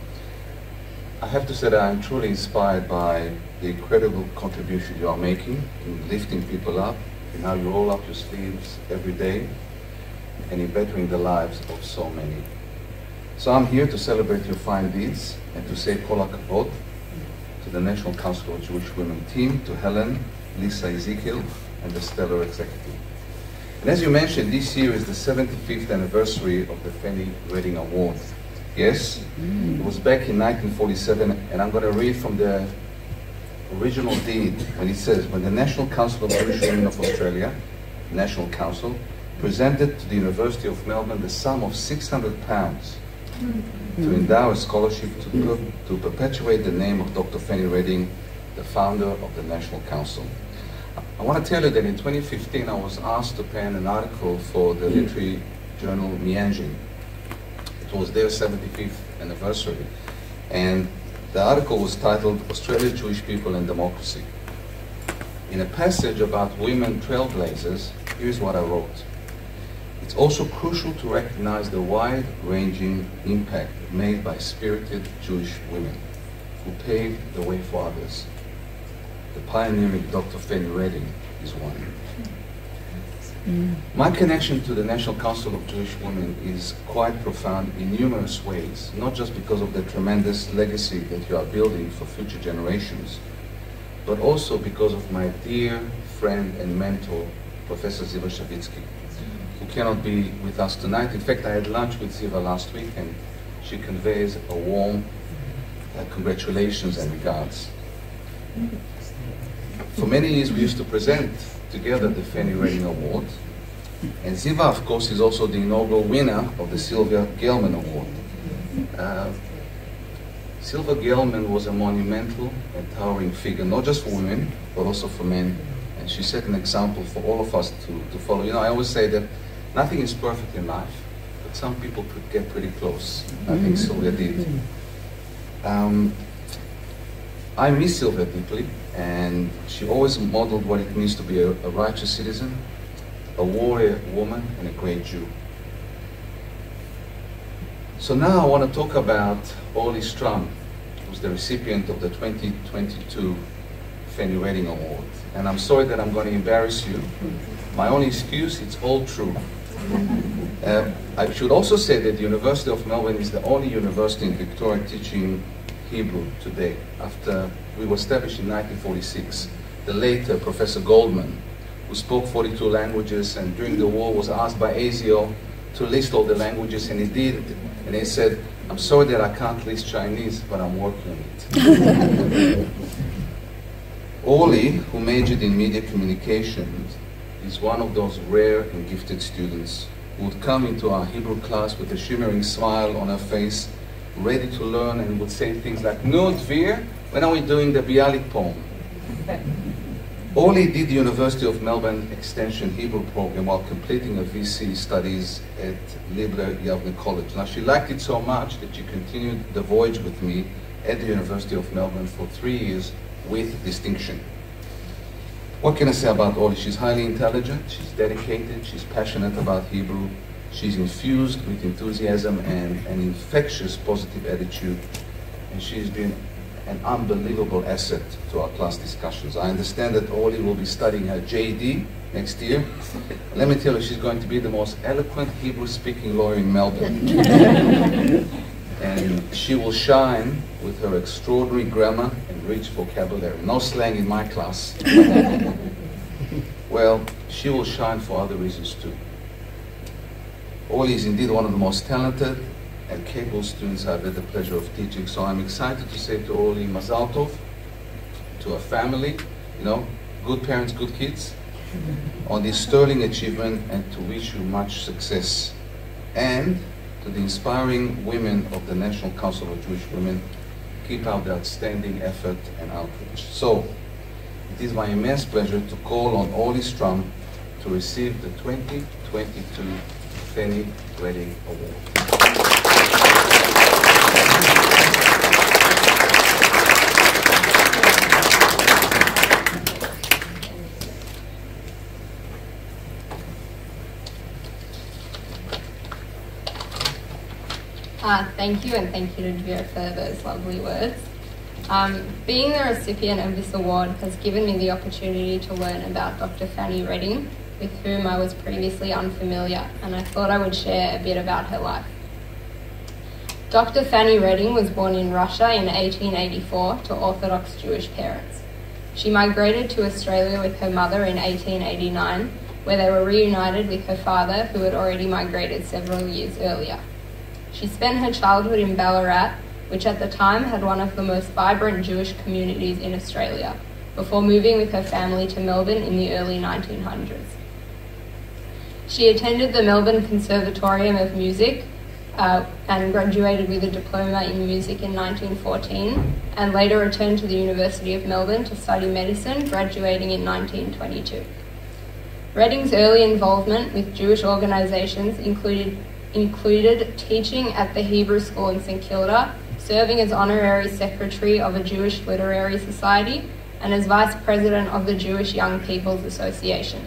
Speaker 20: I have to say that I'm truly inspired by the incredible contribution you are making in lifting people up, in how you roll up your sleeves every day, and in bettering the lives of so many. So I'm here to celebrate your fine deeds and to say kol hakavod to the National Council of Jewish Women team, to Helen, Lisa, Ezekiel, and the stellar executive. And as you mentioned, this year is the 75th anniversary of the Fanny Reading Award. Yes, it was back in 1947, and I'm going to read from the original deed when it says, when the National Council of Jewish Women of Australia, National Council, presented to the University of Melbourne the sum of £600 to endow a scholarship to perpetuate the name of Dr. Fanny Reading, the founder of the National Council. I want to tell you that in 2015 I was asked to pen an article for the literary journal Mianjin. It was their 75th anniversary, and the article was titled Australia, Jewish People and Democracy. In a passage about women trailblazers, here's what I wrote. It's also crucial to recognize the wide-ranging impact made by spirited Jewish women who paved the way for others. The pioneering Dr. Fanny Reading is one. My connection to the National Council of Jewish Women is quite profound in numerous ways, not just because of the tremendous legacy that you are building for future generations, but also because of my dear friend and mentor, Professor Ziva Shavitsky, who cannot be with us tonight. In fact, I had lunch with Ziva last week, and she conveys a warm congratulations and regards. For many years, we used to present together the Fanny Reading Award, and Ziva, of course, is also the inaugural winner of the Sylvia Gelman Award. Sylvia Gelman was a monumental and towering figure, not just for women, but also for men, and she set an example for all of us to follow. You know, I always say that nothing is perfect in life, but some people could get pretty close. I think Sylvia did. I miss Sylvia deeply, and she always modeled what it means to be a righteous citizen, a warrior woman, and a great Jew. So now I want to talk about Orly Strum, who's the recipient of the 2022 Fanny Reading Award. And I'm sorry that I'm going to embarrass you. My only excuse, it's all true. I should also say that the University of Melbourne is the only university in Victoria teaching Hebrew today. After we were established in 1946, the late Professor Goldman, who spoke 42 languages and during the war was asked by ASIO to list all the languages, and he did. And he said, I'm sorry that I can't list Chinese, but I'm working on it. Orly, who majored in media communications, is one of those rare and gifted students who would come into our Hebrew class with a shimmering smile on her face, ready to learn, and would say things like, "No, Dvir, when are we doing the Bialik poem?" Orly did the University of Melbourne Extension Hebrew program while completing her VC studies at Libler Yavne College. Now, she liked it so much that she continued the voyage with me at the University of Melbourne for 3 years with distinction. What can I say about Orly? She's highly intelligent, she's dedicated, she's passionate about Hebrew, she's infused with enthusiasm and an infectious positive attitude, and she's been an unbelievable asset to our class discussions. I understand that Orly will be studying her JD next year. Let me tell you, she's going to be the most eloquent Hebrew-speaking lawyer in Melbourne. And she will shine with her extraordinary grammar and rich vocabulary. No slang in my class. Well, she will shine for other reasons too. Orly is indeed one of the most talented and capable students I've had the pleasure of teaching. So I'm excited to say to Orly, Mazal Tov, to her family, you know, good parents, good kids, on this sterling achievement, and to wish you much success. And to the inspiring women of the National Council of Jewish Women, keep up the outstanding effort and outreach. So, it is my immense pleasure to call on Orly Strum to receive the 2022 Fanny Reading Award.
Speaker 21: Thank you, and thank you to Dvir for those lovely words. Being the recipient of this award has given me the opportunity to learn about Dr. Fanny Redding, with whom I was previously unfamiliar, and I thought I would share a bit about her life. Dr. Fanny Redding was born in Russia in 1884 to Orthodox Jewish parents. She migrated to Australia with her mother in 1889, where they were reunited with her father, who had already migrated several years earlier. She spent her childhood in Ballarat, which at the time had one of the most vibrant Jewish communities in Australia, before moving with her family to Melbourne in the early 1900s. She attended the Melbourne Conservatorium of Music and graduated with a diploma in music in 1914, and later returned to the University of Melbourne to study medicine, graduating in 1922. Redding's early involvement with Jewish organisations included teaching at the Hebrew School in St Kilda, serving as honorary secretary of a Jewish literary society, and as vice president of the Jewish Young People's Association.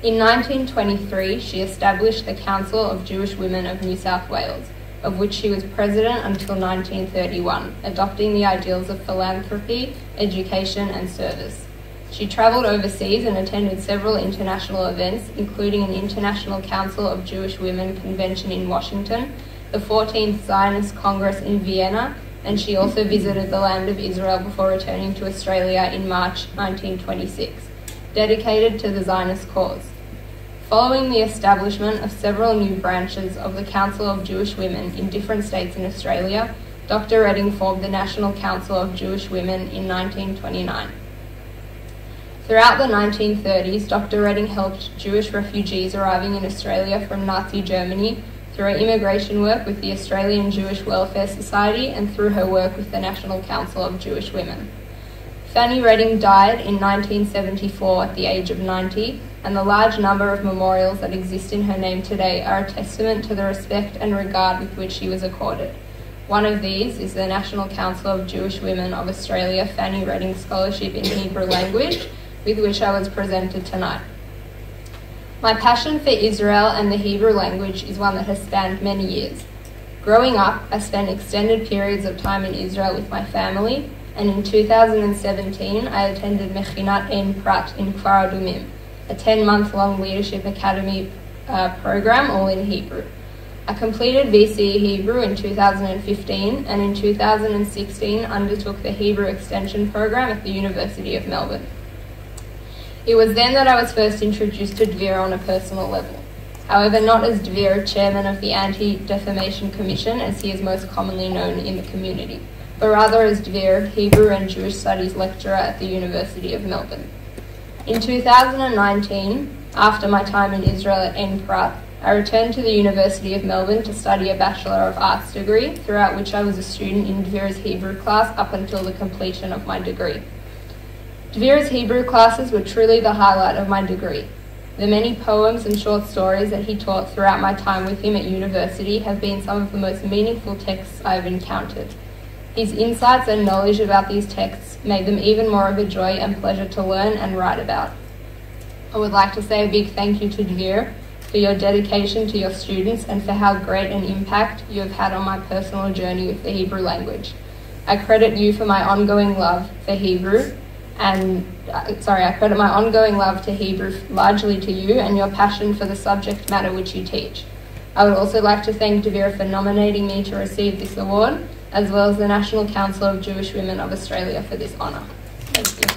Speaker 21: In 1923, she established the Council of Jewish Women of New South Wales, of which she was president until 1931, adopting the ideals of philanthropy, education and service. She travelled overseas and attended several international events, including an International Council of Jewish Women convention in Washington, the 14th Zionist Congress in Vienna, and she also visited the land of Israel before returning to Australia in March 1926, dedicated to the Zionist cause. Following the establishment of several new branches of the Council of Jewish Women in different states in Australia, Dr. Redding formed the National Council of Jewish Women in 1929. Throughout the 1930s, Dr. Redding helped Jewish refugees arriving in Australia from Nazi Germany through her immigration work with the Australian Jewish Welfare Society and through her work with the National Council of Jewish Women. Fanny Redding died in 1974 at the age of 90, and the large number of memorials that exist in her name today are a testament to the respect and regard with which she was accorded. One of these is the National Council of Jewish Women of Australia Fanny Redding Scholarship in Hebrew Language, with which I was presented tonight. My passion for Israel and the Hebrew language is one that has spanned many years. Growing up, I spent extended periods of time in Israel with my family, and in 2017 I attended Mechinat Ein Prat in Kfar Adumim, a 10-month-long leadership academy program, all in Hebrew. I completed VCE Hebrew in 2015, and in 2016 undertook the Hebrew Extension program at the University of Melbourne. It was then that I was first introduced to Dvir on a personal level. However, not as Dvir, chairman of the Anti-Defamation Commission, as he is most commonly known in the community, but rather as Dvir, Hebrew and Jewish Studies lecturer at the University of Melbourne. In 2019, after my time in Israel at Ein Prat, I returned to the University of Melbourne to study a Bachelor of Arts degree, throughout which I was a student in Dvir's Hebrew class up until the completion of my degree. Dvir's Hebrew classes were truly the highlight of my degree. The many poems and short stories that he taught throughout my time with him at university have been some of the most meaningful texts I have encountered. His insights and knowledge about these texts made them even more of a joy and pleasure to learn and write about. I would like to say a big thank you to Dvir for your dedication to your students and for how great an impact you have had on my personal journey with the Hebrew language. I credit you for my ongoing love for Hebrew, I credit my ongoing love to Hebrew largely to you and your passion for the subject matter which you teach. I would also like to thank Dvir for nominating me to receive this award, as well as the National Council of Jewish Women of Australia for this honour. Thank you.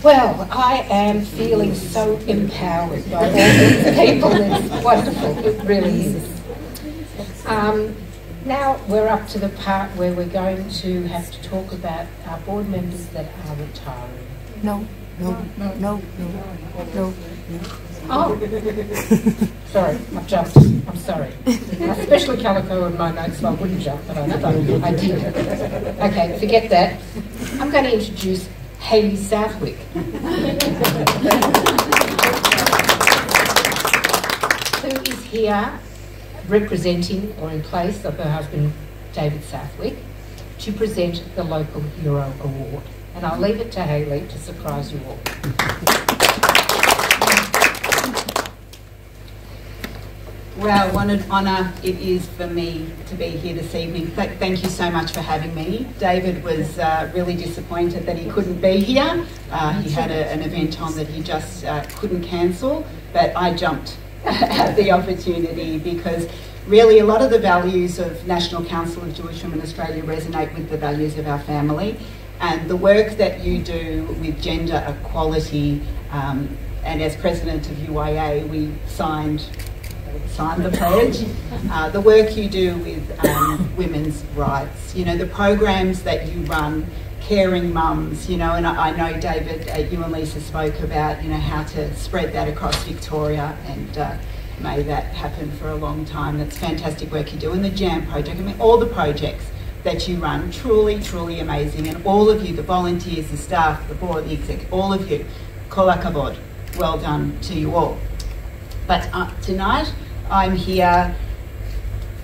Speaker 1: Well, I am feeling so empowered by all these people. It's wonderful, it really is. Now we're up to the part where we're going to have to talk about our board members that are retiring.
Speaker 17: No.
Speaker 1: Oh, sorry, I've jumped. I'm sorry. Especially Calico in my notes, so I wouldn't jump, but I did. Okay, forget that. I'm going to introduce Hayley Southwick. Who is here representing or in place of her husband David Southwick to present the Local Hero Award. And I'll leave it to Hayley to surprise you all.
Speaker 2: Well, what an honour it is for me to be here this evening. Thank you so much for having me. David was really disappointed that he couldn't be here. He had an event on that he just couldn't cancel, but I jumped at the opportunity because really a lot of the values of National Council of Jewish Women Australia resonate with the values of our family, and the work that you do with gender equality, and as president of UIA we signed the pledge, the work you do with women's rights, you know, the programs that you run, caring mums, you know, and I know David, you and Lisa spoke about, you know, how to spread that across Victoria, and may that happen for a long time. That's fantastic work you do. And the JAM project, I mean, all the projects that you run, truly, truly amazing. And all of you, the volunteers, the staff, the board, the exec, all of you, kol hakavod, well done to you all. But tonight, I'm here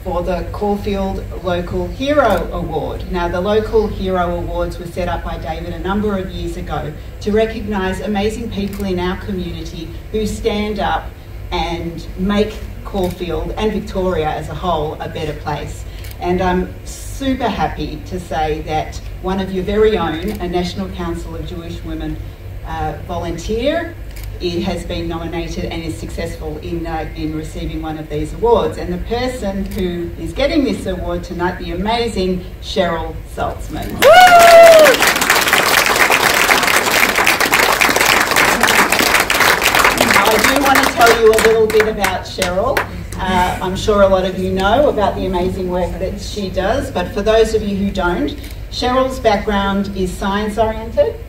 Speaker 2: for the Caulfield Local Hero Award. Now, the Local Hero Awards were set up by David a number of years ago to recognise amazing people in our community who stand up and make Caulfield and Victoria as a whole a better place. And I'm super happy to say that one of your very own, a National Council of Jewish Women volunteer, it has been nominated and is successful in receiving one of these awards. And the person who is getting this award tonight, the amazing Cheryl Saltzman. I do want to tell you a little bit about Cheryl. I'm sure a lot of you know about the amazing work that she does, but for those of you who don't, Cheryl's background is science-oriented,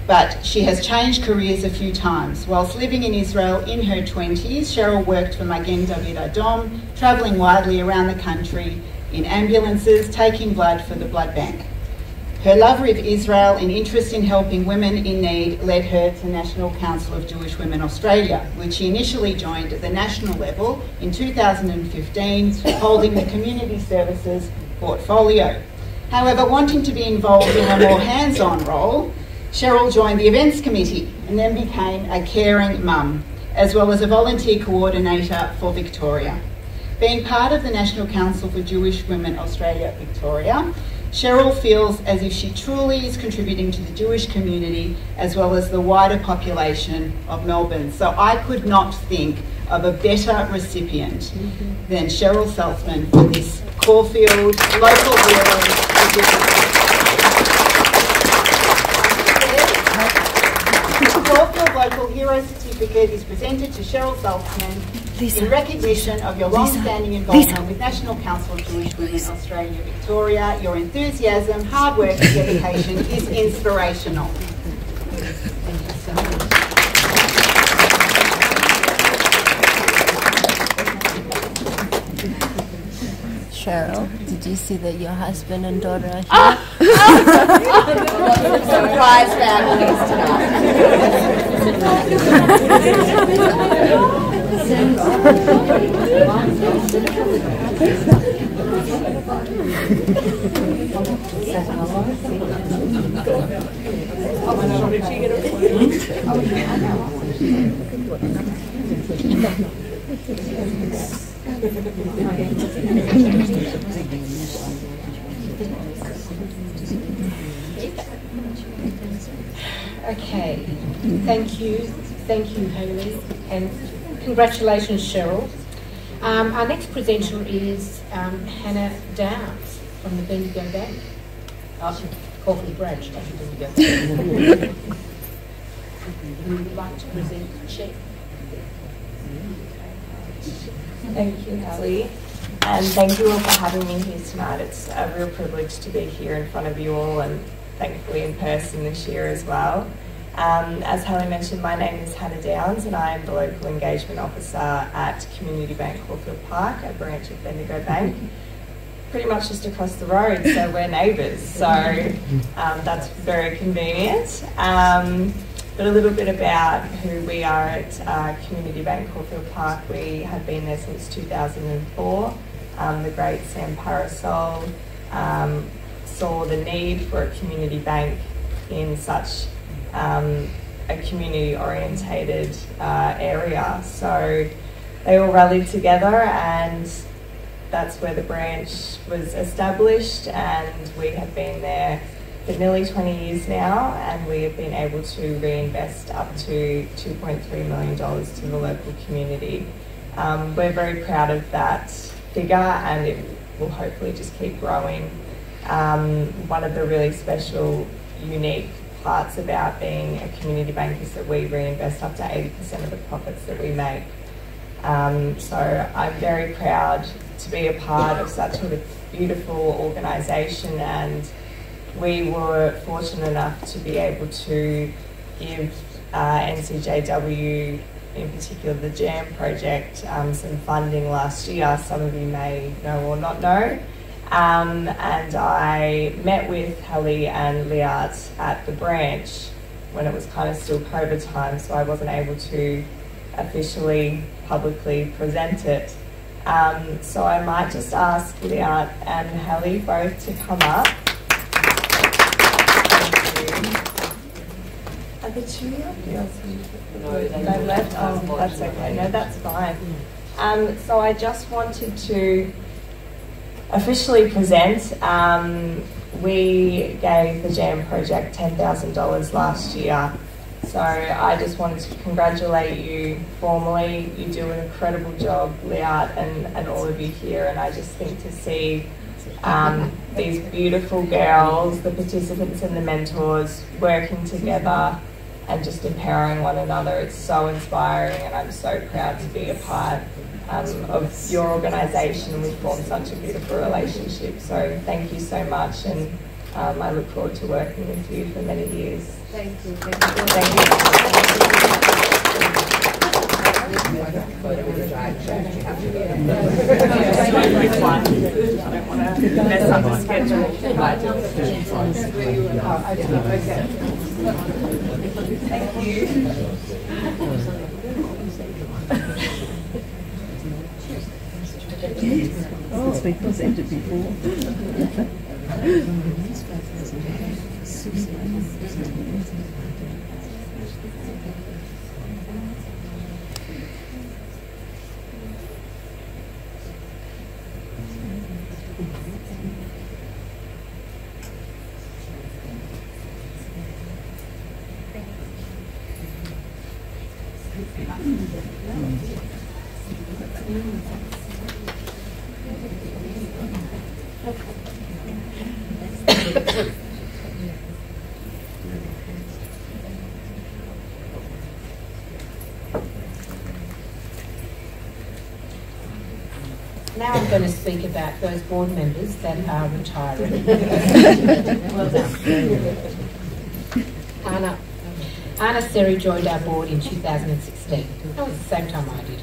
Speaker 2: but she has changed careers a few times. Whilst living in Israel in her 20s, Cheryl worked for Magen David Adom, travelling widely around the country in ambulances, taking blood for the blood bank. Her love of Israel and interest in helping women in need led her to National Council of Jewish Women Australia, which she initially joined at the national level in 2015, holding the Community Services portfolio. However, wanting to be involved in a more hands-on role, Cheryl joined the events committee and then became a caring mum, as well as a volunteer coordinator for Victoria. Being part of the National Council for Jewish Women Australia Victoria, Cheryl feels as if she truly is contributing to the Jewish community as well as the wider population of Melbourne. So I could not think of a better recipient than Cheryl Saltzman for this Caulfield Local Hero. The Caulfield Local Hero Certificate is presented to Cheryl Saltzman in recognition of your long-standing involvement with National Council of Jewish Women Australia Victoria. Your enthusiasm, hard work and dedication is inspirational. Thank you so much.
Speaker 17: Cheryl, did you see that your husband and daughter are here?
Speaker 2: Surprise families
Speaker 1: Okay, thank you Hayley, and congratulations Cheryl. Our next presenter is Hannah Downs from the Bendigo Bank. Caulfield branch, not the Bendigo Bank. Would you like to present the check?
Speaker 22: Thank you, Ellie. And thank you all for having me here tonight. It's a real privilege to be here in front of you all, and thankfully in person this year as well. As Hallie mentioned, my name is Hannah Downs and I am the Local Engagement Officer at Community Bank Caulfield Park, a branch of Bendigo Bank. Pretty much just across the road, so we're neighbours, so that's very convenient. But a little bit about who we are at Community Bank Caulfield Park. We have been there since 2004. The great Sam Parasol saw the need for a community bank in such a community orientated area. So they all rallied together, and that's where the branch was established, and we have been there for nearly 20 years now, and we have been able to reinvest up to $2.3 million to the local community. We're very proud of that figure, and it will hopefully just keep growing. One of the really special, unique parts about being a community bank is that we reinvest up to 80% of the profits that we make. So I'm very proud to be a part of such a beautiful organisation, and we were fortunate enough to be able to give NCJW, in particular the JAM project, some funding last year. Some of you may know or not know. And I met with Hallie and Liat at the branch when it was kind of still COVID time, so I wasn't able to officially, publicly present it. So I might just ask Liat and Hallie both to come up. Are the two up? No, they left. Oh, that's okay. No, that's fine. So I just wanted to officially present. We gave the JAM project $10,000 last year. So I just wanted to congratulate you formally. You do an incredible job, Liat, and all of you here. And I just think to see these beautiful girls, the participants and the mentors, working together and just empowering one another, it's so inspiring, and I'm so proud to be a part of your organisation. We've formed such a beautiful relationship. So thank you so much, and I look forward to working with you for many years.
Speaker 1: Thank you.
Speaker 22: Thank
Speaker 3: Oh, we presented before.
Speaker 1: Now I'm going to speak about those board members that are retiring. Well done. Anna Seri joined our board in 2016. That was the same time I did.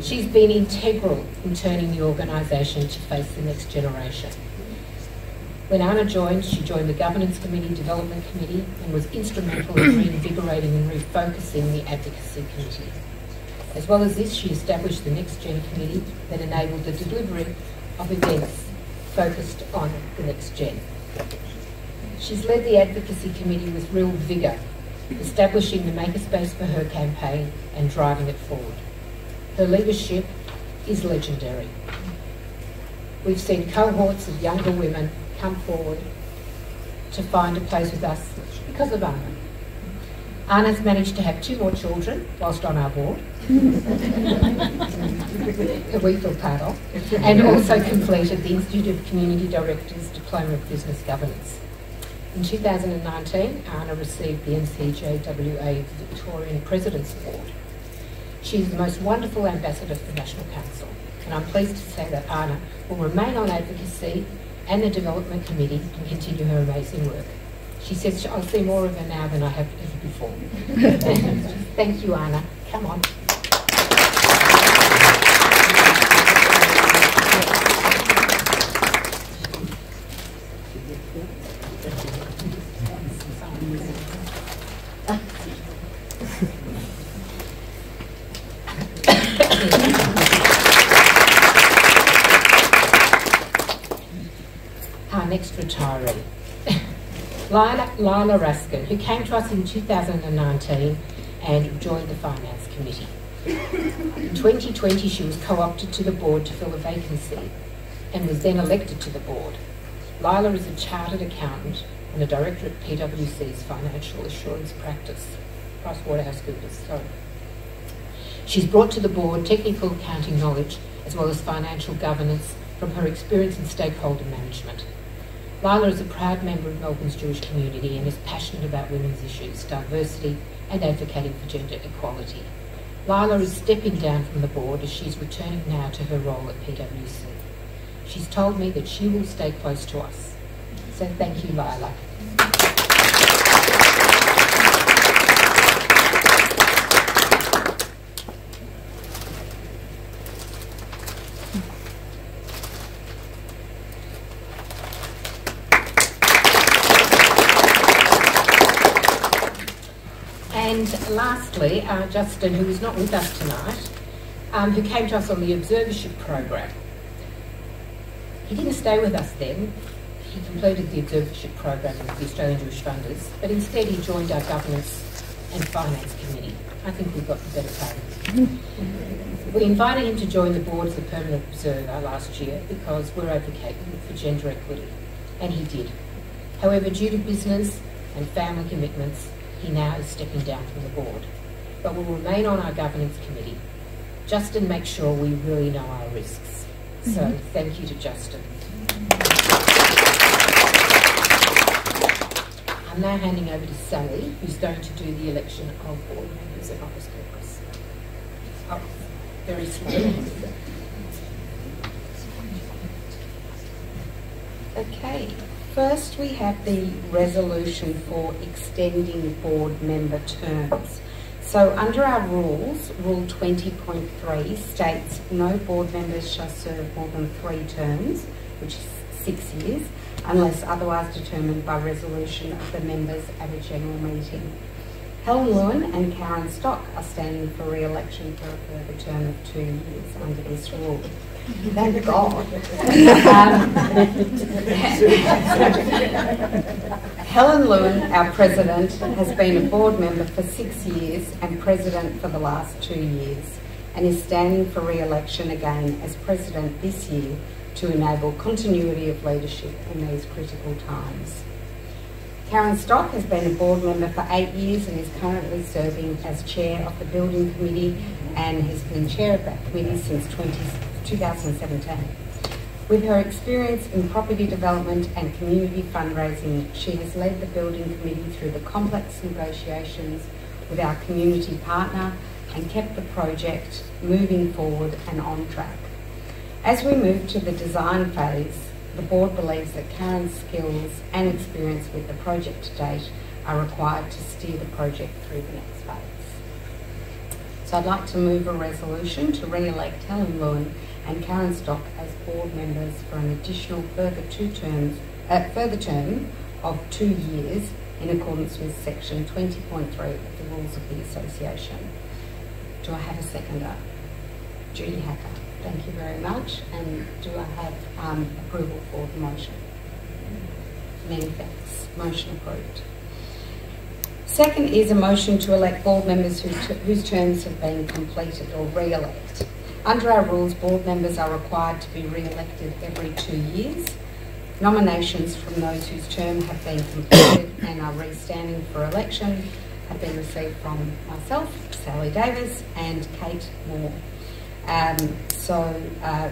Speaker 1: She's been integral in turning the organisation to face the next generation. When Anna joined, she joined the Governance Committee, Development Committee, and was instrumental in reinvigorating and refocusing the Advocacy Committee. As well as this, she established the Next Gen Committee that enabled the delivery of events focused on the Next Gen. She's led the Advocacy Committee with real vigour, establishing the Makerspace for Her campaign and driving it forward. Her leadership is legendary. We've seen cohorts of younger women come forward to find a place with us because of Anna. Anna's managed to have 2 more children whilst on our board, that we feel part of, and also completed the Institute of Community Directors Diploma of Business Governance. In 2019, Anna received the NCJWA Victorian President's Award. She is the most wonderful ambassador for National Council, and I'm pleased to say that Anna will remain on Advocacy and the Development Committee and continue her amazing work. She says I'll see more of her now than I have ever before. Thank you, Anna. Come on. Our next retiree. Lila Raskin, who came to us in 2019 and joined the Finance Committee. In 2020, she was co-opted to the board to fill a vacancy and was then elected to the board. Lila is a chartered accountant and a director at PwC's Financial Assurance Practice, PricewaterhouseCoopers, sorry. She's brought to the board technical accounting knowledge as well as financial governance from her experience in stakeholder management. Lila is a proud member of Melbourne's Jewish community and is passionate about women's issues, diversity and advocating for gender equality. Lila is stepping down from the board as she's returning now to her role at PwC. She's told me that she will stay close to us. So thank you, Lila. And lastly, Justin, who is not with us tonight, who came to us on the observership program. He didn't stay with us then. He completed the observership program with the Australian Jewish Funders, but instead he joined our Governance and Finance Committee. I think we've got the better part of it. We invited him to join the board as a permanent observer last year because we're advocating for gender equity, and he did. However, due to business and family commitments, he now is stepping down from the board, but will remain on our Governance Committee. Justin makes sure we really know our risks. So thank you to Justin. I'm now handing over to Sally, who's going to do the election of board members and office keepers. Oh, very slowly. Okay, first we have the resolution for extending board member terms. So under our rules, Rule 20.3 states no board members shall serve more than 3 terms, which is 6 years, unless otherwise determined by resolution of the members at a general meeting. Helen Lewin and Karen Stock are standing for re-election for a further term of 2 years under this rule. Thank God. Helen Lewin, our president, has been a board member for 6 years and president for the last 2 years, and is standing for re-election again as president this year to enable continuity of leadership in these critical times. Karen Stock has been a board member for 8 years and is currently serving as chair of the Building Committee and has been chair of that committee since 2017. With her experience in property development and community fundraising, she has led the Building Committee through the complex negotiations with our community partner and kept the project moving forward and on track. As we move to the design phase, the board believes that Karen's skills and experience with the project to date are required to steer the project through the next phase. So I'd like to move a resolution to re-elect Helen Lewin and Karen Stock as board members for an additional further term of 2 years in accordance with section 20.3 of the Rules of the Association. Do I have a seconder? Judy Hacker. Thank you very much. And do I have approval for the motion? Many thanks. Motion approved. Second is a motion to elect board members whose terms have been completed or re-elect. Under our rules, board members are required to be re-elected every 2 years. Nominations from those whose term have been completed and are re-standing for election have been received from myself, Sally Davis, and Kate Moore.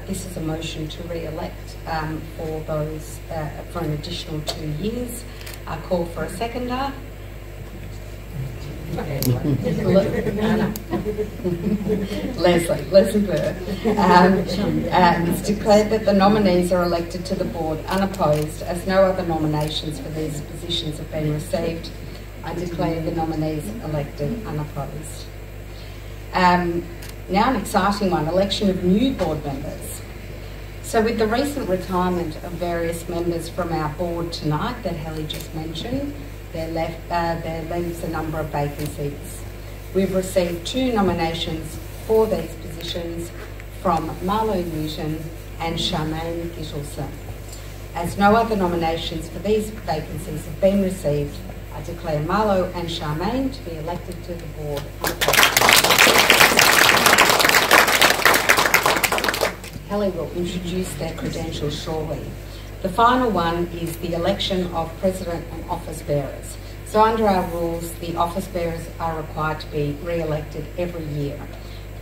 Speaker 1: This is a motion to re-elect for those for an additional 2 years. I call for a seconder. Leslie Burr. It's declared that the nominees are elected to the board unopposed, as no other nominations for these positions have been received. I declare the nominees elected unopposed. Now an exciting one, election of new board members. So with the recent retirement of various members from our board tonight that Helly just mentioned, there leaves a number of vacancies. We've received 2 nominations for these positions from Marlo Newton and Charmaine Gittleson.
Speaker 2: As no other nominations for these vacancies have been received, I declare Marlo and Charmaine to be elected to the board. Kelly will introduce their credentials shortly. The final one is the election of president and office bearers. So under our rules, the office bearers are required to be re-elected every year.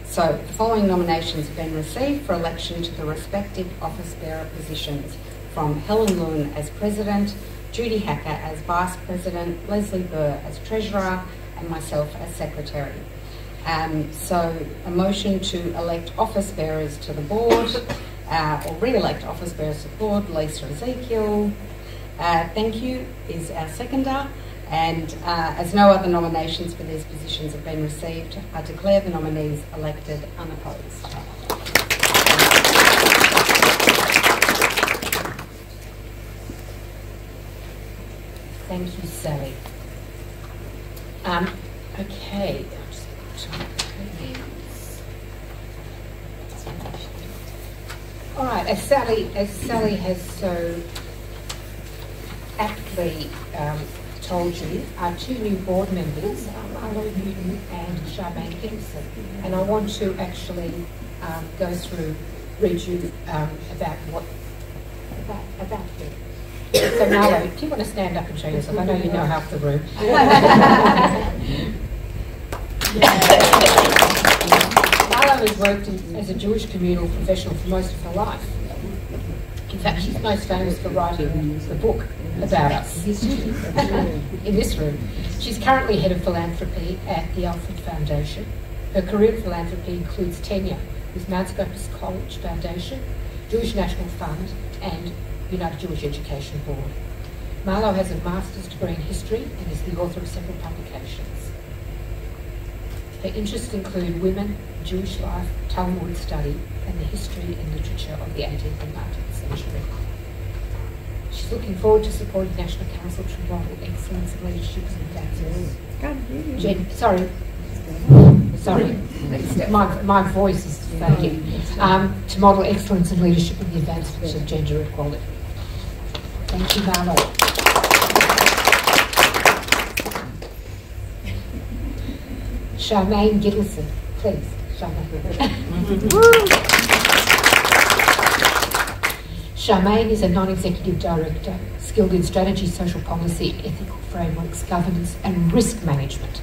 Speaker 2: So the following nominations have been received for election to the respective office bearer positions from Helen Lewin as president, Judy Hacker as vice president, Leslie Burr as treasurer, and myself as secretary. So a motion to elect office bearers to the board, or re-elect office bearers to the board. Lisa Ezekiel, thank you, is our seconder. And as no other nominations for these positions have been received, I declare the nominees elected unopposed. Thank you, Sally. Okay. All right, as Sally has so aptly told you, our two new board members are Marlo Newton and Charmaine Giddleson. And I want to actually go through, read you about them. So Marlo, do you want to stand up and show yourself? I know you know half the room. Marlo has worked as a Jewish communal professional for most of her life. In fact, she's most famous for writing the book about us in this room. She's currently head of philanthropy at the Alfred Foundation. Her career in philanthropy includes tenure with Mount Scopus College Foundation, Jewish National Fund, and United Jewish Education Board. Marlo has a master's degree in history and is the author of several publications. Her interests include women, Jewish life, Talmud study, and the history and literature of the 18th and 19th century. She's looking forward to supporting National Council to model excellence in leadership and advancements. Sorry, my voice is fading. To model excellence in leadership and the advancements of gender equality. Thank you, Marlo. Charmaine Giddleson, please. Charmaine is a non-executive director, skilled in strategy, social policy, ethical frameworks, governance and risk management.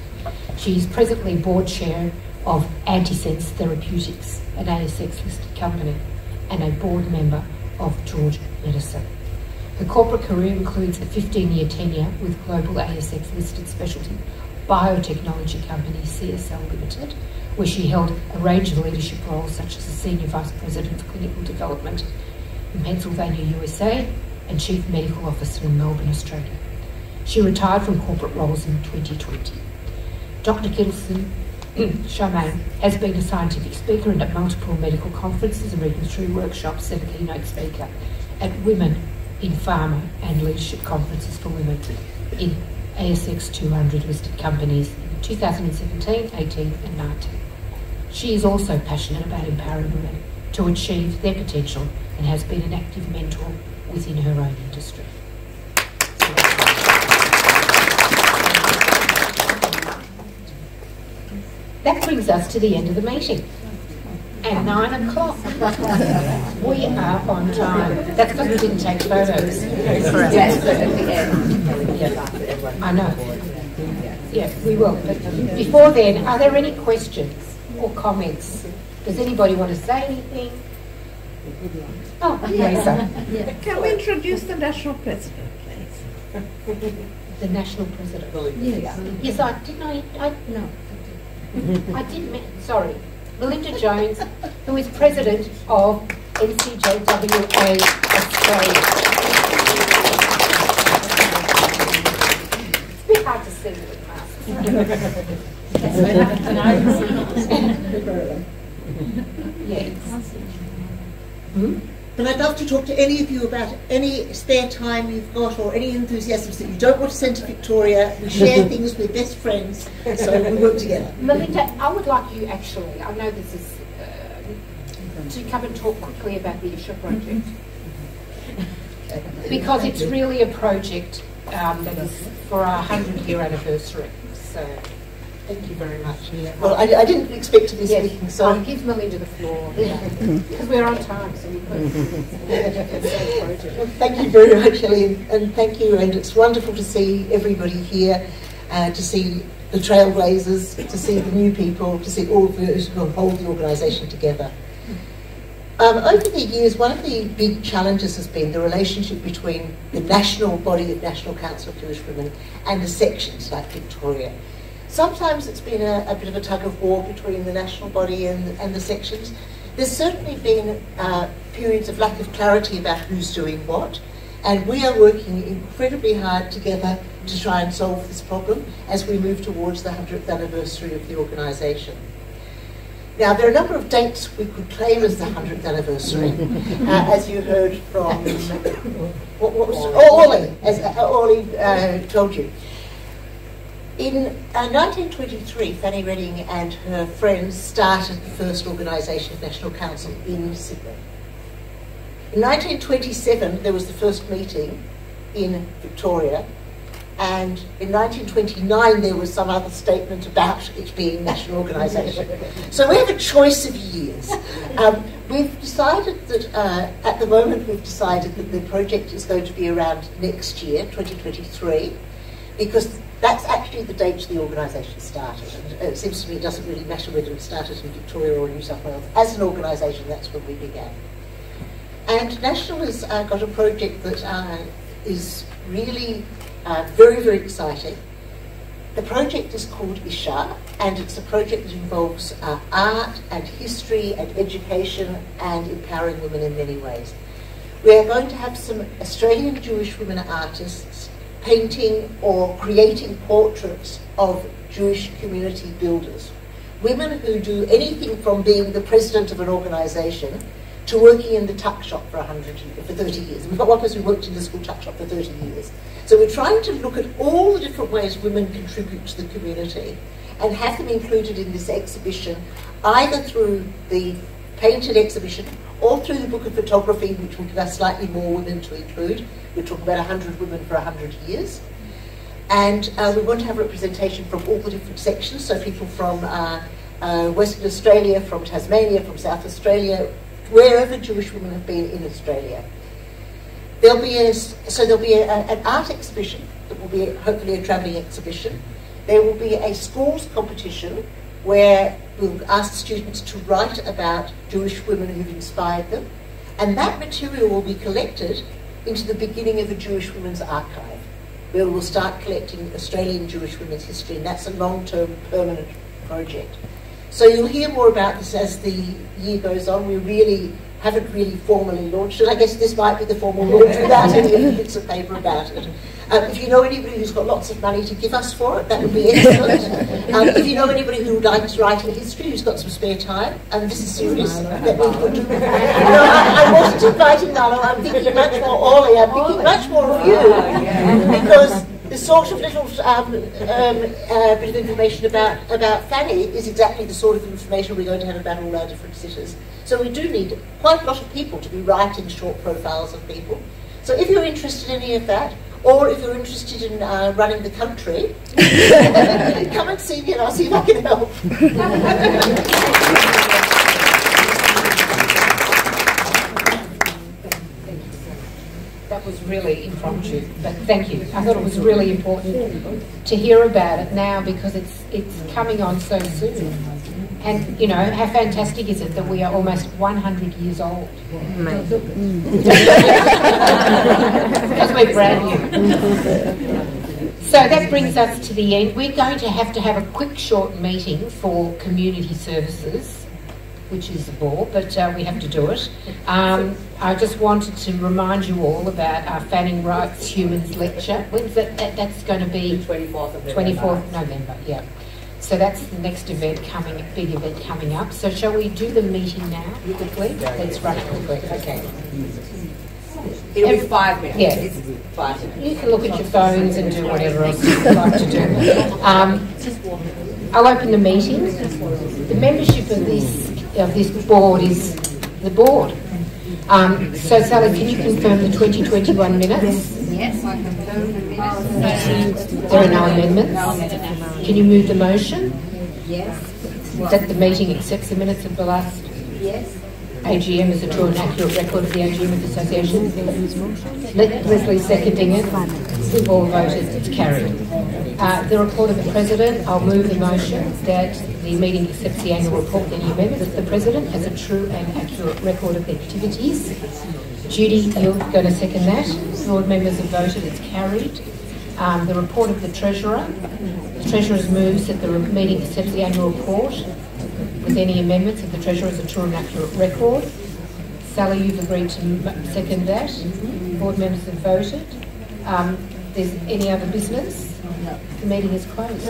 Speaker 2: She is presently board chair of Antisense Therapeutics, an ASX-listed company, and a board member of George Medicine. Her corporate career includes a 15-year tenure with global ASX-listed specialty biotechnology company CSL Limited, where she held a range of leadership roles such as the Senior Vice President of Clinical Development in Pennsylvania, USA, and Chief Medical Officer in Melbourne, Australia. She retired from corporate roles in 2020. Dr. Giddleson, Charmaine, has been a scientific speaker and at multiple medical conferences and regulatory workshops and a keynote speaker at Women in Pharma and leadership conferences for women in ASX 200 listed companies in 2017, 18 and 19. She is also passionate about empowering women to achieve their potential and has been an active mentor within her own industry. That brings us to the end of the meeting. At 9 o'clock. We are on time. That's because we didn't take photos. Yes, but at the end. Yeah, I know. Yeah, we will. But before then, are there any questions or comments? Does anybody want to say anything? Oh, Lisa.
Speaker 3: Can we introduce the national president, please?
Speaker 1: The national president?
Speaker 3: Yes.
Speaker 1: Yes, no. I did, sorry. Melinda Jones, who is president of NCJWA Australia. It's a bit hard to see with masks.
Speaker 4: But I'd love to talk to any of you about any spare time you've got or any enthusiasms that you don't want to send to Victoria. We share things, we're best friends, so we work together.
Speaker 1: Melinda, I would like you actually, I know this is, to come and talk quickly about the Isha project. because it's really a project that is for our 100-year anniversary. So thank you very much.
Speaker 4: Well, I didn't expect to be speaking, so
Speaker 1: I'll give Melinda the floor because we're on time. So we've got
Speaker 4: thank you very much, Ellie, and thank you. And it's wonderful to see everybody here, to see the trailblazers, to see the new people, to see all of those who hold the organisation together. Over the years, one of the big challenges has been the relationship between the national body of National Council of Jewish Women and the sections like Victoria. Sometimes it's been a bit of a tug of war between the national body and the sections. There's certainly been periods of lack of clarity about who's doing what, and we are working incredibly hard together to try and solve this problem as we move towards the 100th anniversary of the organisation. Now, there are a number of dates we could claim as the 100th anniversary, as you heard from Orly, as Orly told you. In 1923, Fanny Redding and her friends started the first organisation of National Council in Sydney. In 1927, there was the first meeting in Victoria, and in 1929 there was some other statement about it being a national organisation. So we have a choice of years. We've decided that, at the moment we've decided that the project is going to be around next year, 2023, because that's actually the date the organisation started. And it seems to me it doesn't really matter whether it started in Victoria or New South Wales. As an organisation, that's when we began. And National has got a project that is really very, very exciting. The project is called Isha, and it's a project that involves art and history and education and empowering women in many ways. We are going to have some Australian Jewish women artists painting or creating portraits of Jewish community builders. Women who do anything from being the president of an organisation to working in the tuck shop for 30 years. We've got one person who worked in the school tuck shop for 30 years. So we're trying to look at all the different ways women contribute to the community and have them included in this exhibition, either through the painted exhibition or through the book of photography, which will give us slightly more women to include. We're talking about 100 women for 100 years. And we want to have representation from all the different sections, so people from Western Australia, from Tasmania, from South Australia, wherever Jewish women have been in Australia. There'll be an art exhibition that will be hopefully a travelling exhibition. There will be a schools competition where we'll ask students to write about Jewish women who've inspired them, and that material will be collected into the beginning of a Jewish Women's Archive, where we'll start collecting Australian Jewish women's history, and that's a long-term permanent project. So you'll hear more about this as the year goes on. We haven't really formally launched it. I guess this might be the formal launch without any of the bits of paper about it. If you know anybody who's got lots of money to give us for it, that would be excellent. If you know anybody who would like to write in history, who's got some spare time, and this is serious, that we could. I wasn't inviting Nalo, I'm thinking much more Orly, I'm thinking much more of you, because the sort of little bit of information about Fanny is exactly the sort of information we're going to have about all our different sitters. So we do need quite a lot of people to be writing short profiles of people. So if you're interested in any of that, or if you're interested in running the country, come and see me and I'll see if I can help.
Speaker 1: That was really impromptu, but thank you. I thought it was really important to hear about it now because it's coming on so soon. And, you know, how fantastic is it that we are almost 100 years old? Because we're brand new. So that brings us to the end. We're going to have a quick short meeting for community services, which is the bore, but we have to do it. I just wanted to remind you all about our Fanning Rights Humans lecture. When's that? That's going to be the 24th of November. 24th of November, yeah. So that's the next event big event coming up. So shall we do the meeting now quickly? Let's run it quickly. Okay.
Speaker 6: It'll be 5 minutes.
Speaker 1: Yeah.
Speaker 6: 5 minutes.
Speaker 1: You can look at your phones and do whatever else you'd like to do. I'll open the meeting. The membership of this board is the board. So Sally, can you confirm the 2021 minutes?
Speaker 21: Yes, I confirm the minutes.
Speaker 1: There are no amendments. Can you move the motion?
Speaker 21: Yes.
Speaker 1: That the meeting accepts the minutes of the last
Speaker 21: Yes.
Speaker 1: AGM as a true and accurate record of the AGM of the Association? Leslie seconding it. We've all voted. It's carried. The report of the President. I'll move the motion that the meeting accepts the annual report and any amendments of the President as a true and accurate record of the activities. Judy, you're going to second that. Board members have voted. It's carried. The report of the Treasurer. The Treasurer moves that the meeting accepts the annual report with any amendments of the Treasurer as a true and accurate record. Sally, you've agreed to second that. Board members have voted. There's any other business? No. The meeting is closed.